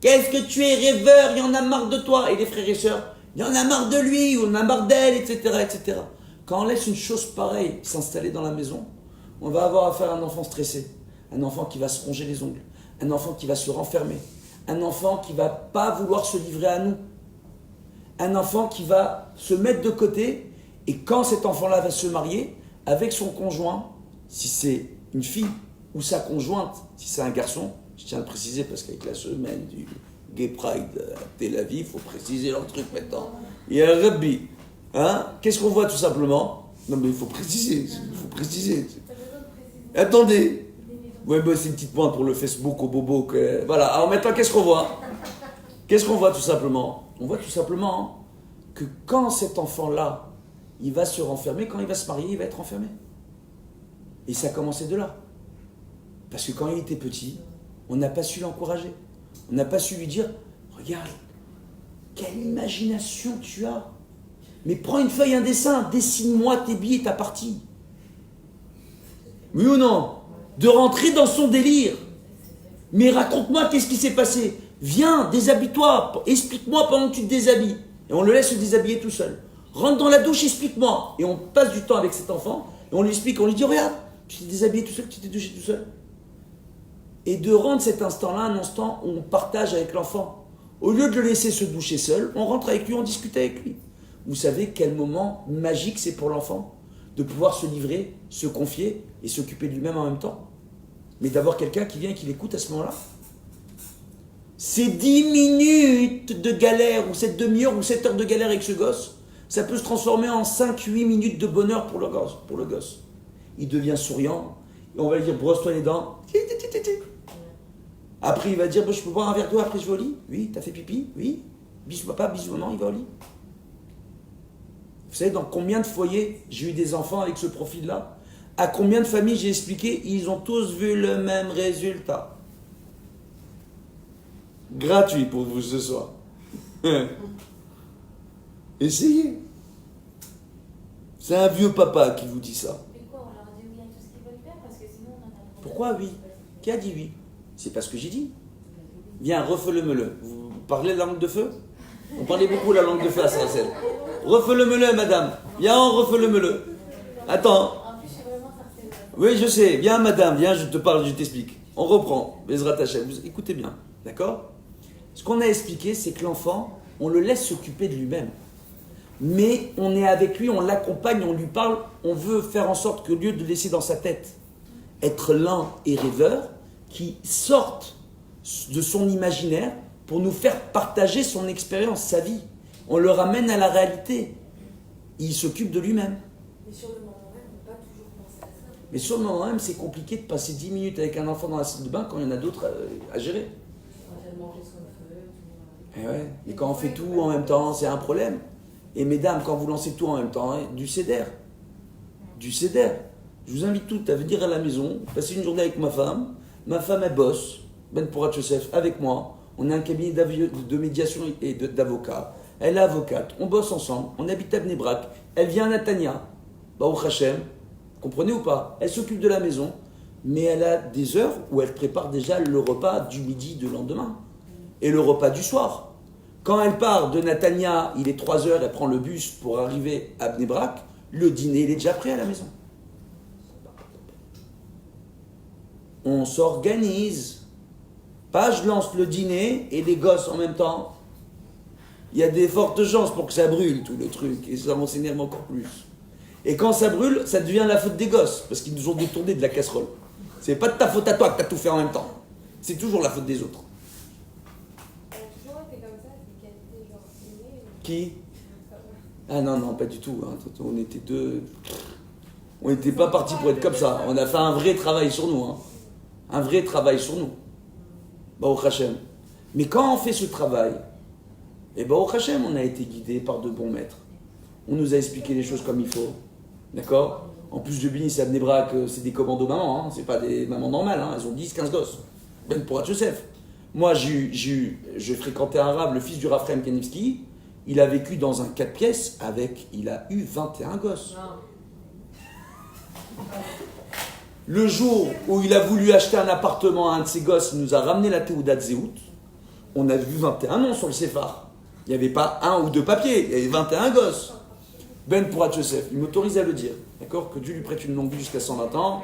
Qu'est-ce que tu es rêveur, il y en a marre de toi. Et les frères et sœurs, il y en a marre de lui, ou il y en a marre d'elle, etc., etc. Quand on laisse une chose pareille s'installer dans la maison, on va avoir affaire à un enfant stressé, un enfant qui va se ronger les ongles, un enfant qui va se renfermer, un enfant qui ne va pas vouloir se livrer à nous, un enfant qui va se mettre de côté, et quand cet enfant-là va se marier, avec son conjoint, si c'est une fille, ou sa conjointe, si c'est un garçon, je tiens à le préciser parce qu'avec la semaine du Gay Pride à Tel Aviv, il faut préciser leur truc maintenant. Il y a un rugby. Hein? Qu'est-ce qu'on voit tout simplement? Non mais il faut préciser, Attendez. Ouais, bah, c'est une petite pointe pour le Facebook au bobo. Voilà, alors maintenant qu'est-ce qu'on voit? Qu'est-ce qu'on voit tout simplement? On voit tout simplement que quand cet enfant-là, il va se renfermer, quand il va se marier, il va être renfermé. Et ça a commencé de là. Parce que quand il était petit, on n'a pas su l'encourager. On n'a pas su lui dire « Regarde, quelle imagination tu as. Mais prends une feuille, un dessin, dessine-moi tes billets, ta partie. » Oui ou non? De rentrer dans son délire. Mais raconte-moi qu'est-ce qui s'est passé. Viens, déshabille-toi, explique-moi pendant que tu te déshabilles. Et on le laisse se déshabiller tout seul. Rentre dans la douche, explique-moi. Et on passe du temps avec cet enfant, et on lui explique, on lui dit « Regarde, tu t'es déshabillé tout seul, tu t'es douché tout seul. » Et de rendre cet instant-là un instant où on partage avec l'enfant. Au lieu de le laisser se doucher seul, on rentre avec lui, on discute avec lui. Vous savez quel moment magique c'est pour l'enfant de pouvoir se livrer, se confier et s'occuper de lui-même en même temps. Mais d'avoir quelqu'un qui vient et qui l'écoute à ce moment-là. Ces 10 minutes de galère, ou cette demi-heure, ou 7 heures de galère avec ce gosse, ça peut se transformer en 5-8 minutes de bonheur pour le gosse. Il devient souriant, et on va lui dire brosse-toi les dents. Après il va dire je peux boire un verre d'eau après je vais au lit. Oui, t'as fait pipi. Oui. Bisous papa, bisous maman, il va au lit. Vous savez dans combien de foyers j'ai eu des enfants avec ce profil-là? À combien de familles j'ai expliqué? Ils ont tous vu le même résultat. Gratuit pour vous ce soir. Essayez. C'est un vieux papa qui vous dit ça. Mais quoi, on leur dit oui à tout ce qu'ils veulent faire parce que sinon on en a. Pourquoi oui? Qui a dit oui? C'est pas ce que j'ai dit. Viens, refais-le-me-le. Vous parlez la langue de feu? On parlait beaucoup la langue de feu à Sarcelles. Refais-le-me-le, madame. Viens, refais-le-me-le. Attends. En plus, je suis vraiment sarcelle. Oui, je sais. Viens, madame. Viens, je te parle, je t'explique. On reprend. Bezrat Hashem. Écoutez bien. D'accord? Ce qu'on a expliqué, c'est que l'enfant, on le laisse s'occuper de lui-même. Mais on est avec lui, on l'accompagne, on lui parle. On veut faire en sorte que, au lieu de le laisser dans sa tête être lent et rêveur qui sortent de son imaginaire pour nous faire partager son expérience, sa vie. On le ramène à la réalité. Il s'occupe de lui-même. Mais sur le moment même, on ne peut pas toujours penser à ça. Mais sur le moment même, c'est compliqué de passer 10 minutes avec un enfant dans la salle de bain quand il y en a d'autres à gérer. On vient de manger ce qu'on veut. Et ouais. Et quand on fait tout en même temps, c'est un problème. Et mesdames, quand vous lancez tout en même temps, du céder. Du céder. Je vous invite toutes à venir à la maison, passer une journée avec ma femme. Ma femme, elle bosse, Ben Porat Yosef, avec moi. On a un cabinet de médiation et d'avocats. Elle est avocate, on bosse ensemble, on habite à Bnei Brak. Elle vient à Natania, Baruch Hashem, comprenez ou pas? Elle s'occupe de la maison, mais elle a des heures où elle prépare déjà le repas du midi de lendemain et le repas du soir. Quand elle part de Natania, il est 3 heures, elle prend le bus pour arriver à Bnei Brak, le dîner il est déjà prêt à la maison. On s'organise. Pas je lance le dîner et les gosses en même temps. Il y a des fortes chances pour que ça brûle tout le truc et ça m'enseigne encore plus. Et quand ça brûle, ça devient la faute des gosses parce qu'ils nous ont détourné de la casserole. C'est pas de ta faute à toi que t'as tout fait en même temps. C'est toujours la faute des autres. Ça a toujours été comme ça, des qualités genre innées. Qui? Ah non, pas du tout. Hein. On était deux. On n'était pas partis pour être comme ça. On a fait un vrai travail sur nous. Hein. Un vrai travail sur nous. Baruch Hashem. Mais quand on fait ce travail, et Baruch Hashem, on a été guidé par de bons maîtres. On nous a expliqué les choses comme il faut. D'accord? En plus de Bini, c'est à Bnei Brak, c'est des commandos mamans. Hein. C'est pas des mamans normales. Hein. Elles ont 10, 15 gosses. Ben Porat Yosef. Moi, j'ai fréquenté un rab, le fils du Rav Chaim Kanievski. Il a vécu dans un 4 pièces avec, il a eu 21 gosses. Le jour où il a voulu acheter un appartement à un de ses gosses, il nous a ramené la Théouda de Zéhout. On a vu 21 noms sur le Séphar. Il n'y avait pas un ou deux papiers, il y avait 21 gosses. Ben Porat Yosef, il m'autorise à le dire. D'accord? Que Dieu lui prête une longue vie jusqu'à 120 ans.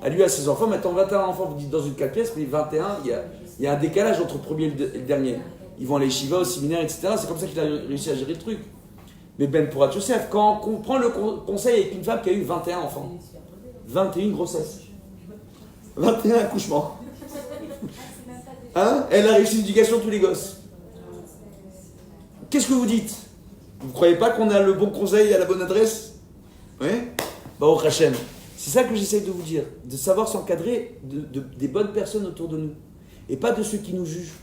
À lui, à ses enfants. Maintenant, 21 enfants, vous dites dans une 4 pièces, mais 21, il y a un décalage entre le premier et le dernier. Ils vont à l'Eshiva, au séminaire, etc. C'est comme ça qu'il a réussi à gérer le truc. Mais Ben Porat Yosef, quand on prend le conseil avec une femme qui a eu 21 enfants, 21 grossesses, 21 accouchements. Hein? Elle a réussi l'éducation de tous les gosses. Qu'est-ce que vous dites? Vous ne croyez pas qu'on a le bon conseil à la bonne adresse? Oui? Baruch Hashem. C'est ça que j'essaie de vous dire. De savoir s'encadrer des bonnes personnes autour de nous. Et pas de ceux qui nous jugent.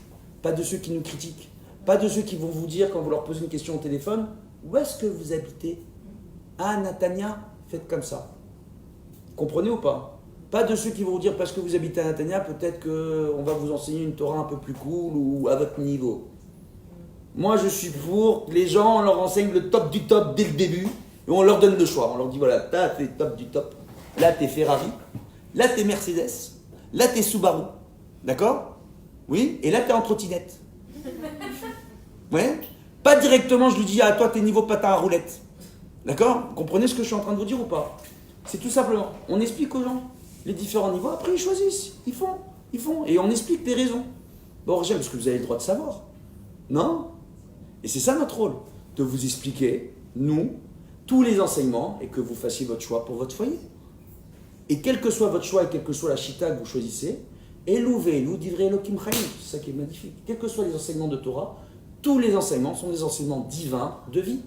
Pas de ceux qui nous critiquent. Pas de ceux qui vont vous dire, quand vous leur posez une question au téléphone, où est-ce que vous habitez? Ah, Natania, faites comme ça. Comprenez ou pas? Pas de ceux qui vont vous dire, parce que vous habitez à Natania, peut-être qu'on va vous enseigner une Torah un peu plus cool ou à votre niveau. Moi, je suis pour les gens, on leur enseigne le top du top dès le début et on leur donne le choix. On leur dit, voilà, là, t'es top du top. Là, t'es Ferrari. Là, t'es Mercedes. Là, t'es Subaru. D'accord? Oui? Et là, t'es en trottinette. Ouais? Pas directement, je lui dis, ah, toi, t'es niveau patin à roulette. D'accord? Vous comprenez ce que je suis en train de vous dire ou pas? C'est tout simplement, on explique aux gens les différents niveaux, après ils choisissent, ils font, et on explique les raisons. Bon, j'aime parce que vous avez le droit de savoir. Non? Et c'est ça notre rôle, de vous expliquer, nous, tous les enseignements, et que vous fassiez votre choix pour votre foyer. Et quel que soit votre choix, et quelle que soit la chita que vous choisissez, Elouvé, Elou, Divrei Elokim Chaim, c'est ça qui est magnifique. Quels que soient les enseignements de Torah, tous les enseignements sont des enseignements divins de vie.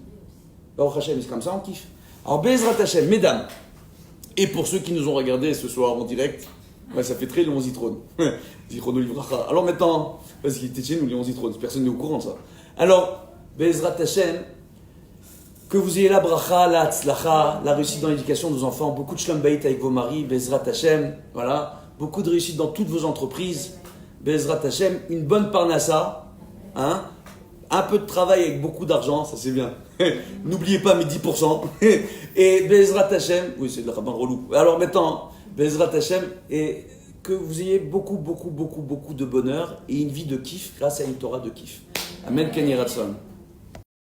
Baruch Hashem, c'est comme ça, on kiffe. Alors, Bezrat Hashem, mesdames, et pour ceux qui nous ont regardés ce soir en direct, ouais, ça fait très long Zitron. Zichrono Livracha. Alors maintenant, parce qu'il était chez nous, les Zitron, personne n'est au courant de ça. Alors, Bezrat Hashem, que vous ayez la bracha, la tzlacha, la réussite dans l'éducation de vos enfants, beaucoup de shalom bayit avec vos maris, Bezrat Hashem, voilà, beaucoup de réussite dans toutes vos entreprises, Bezrat Hashem, une bonne parnassa, hein, un peu de travail avec beaucoup d'argent, ça c'est bien. N'oubliez pas mes 10%. Et Bezrat Hashem, oui c'est le rabbin relou. Alors maintenant, Bezrat Hashem, et que vous ayez beaucoup de bonheur et une vie de kiff grâce à une Torah de kiff. Amen, Ken Yiratzon.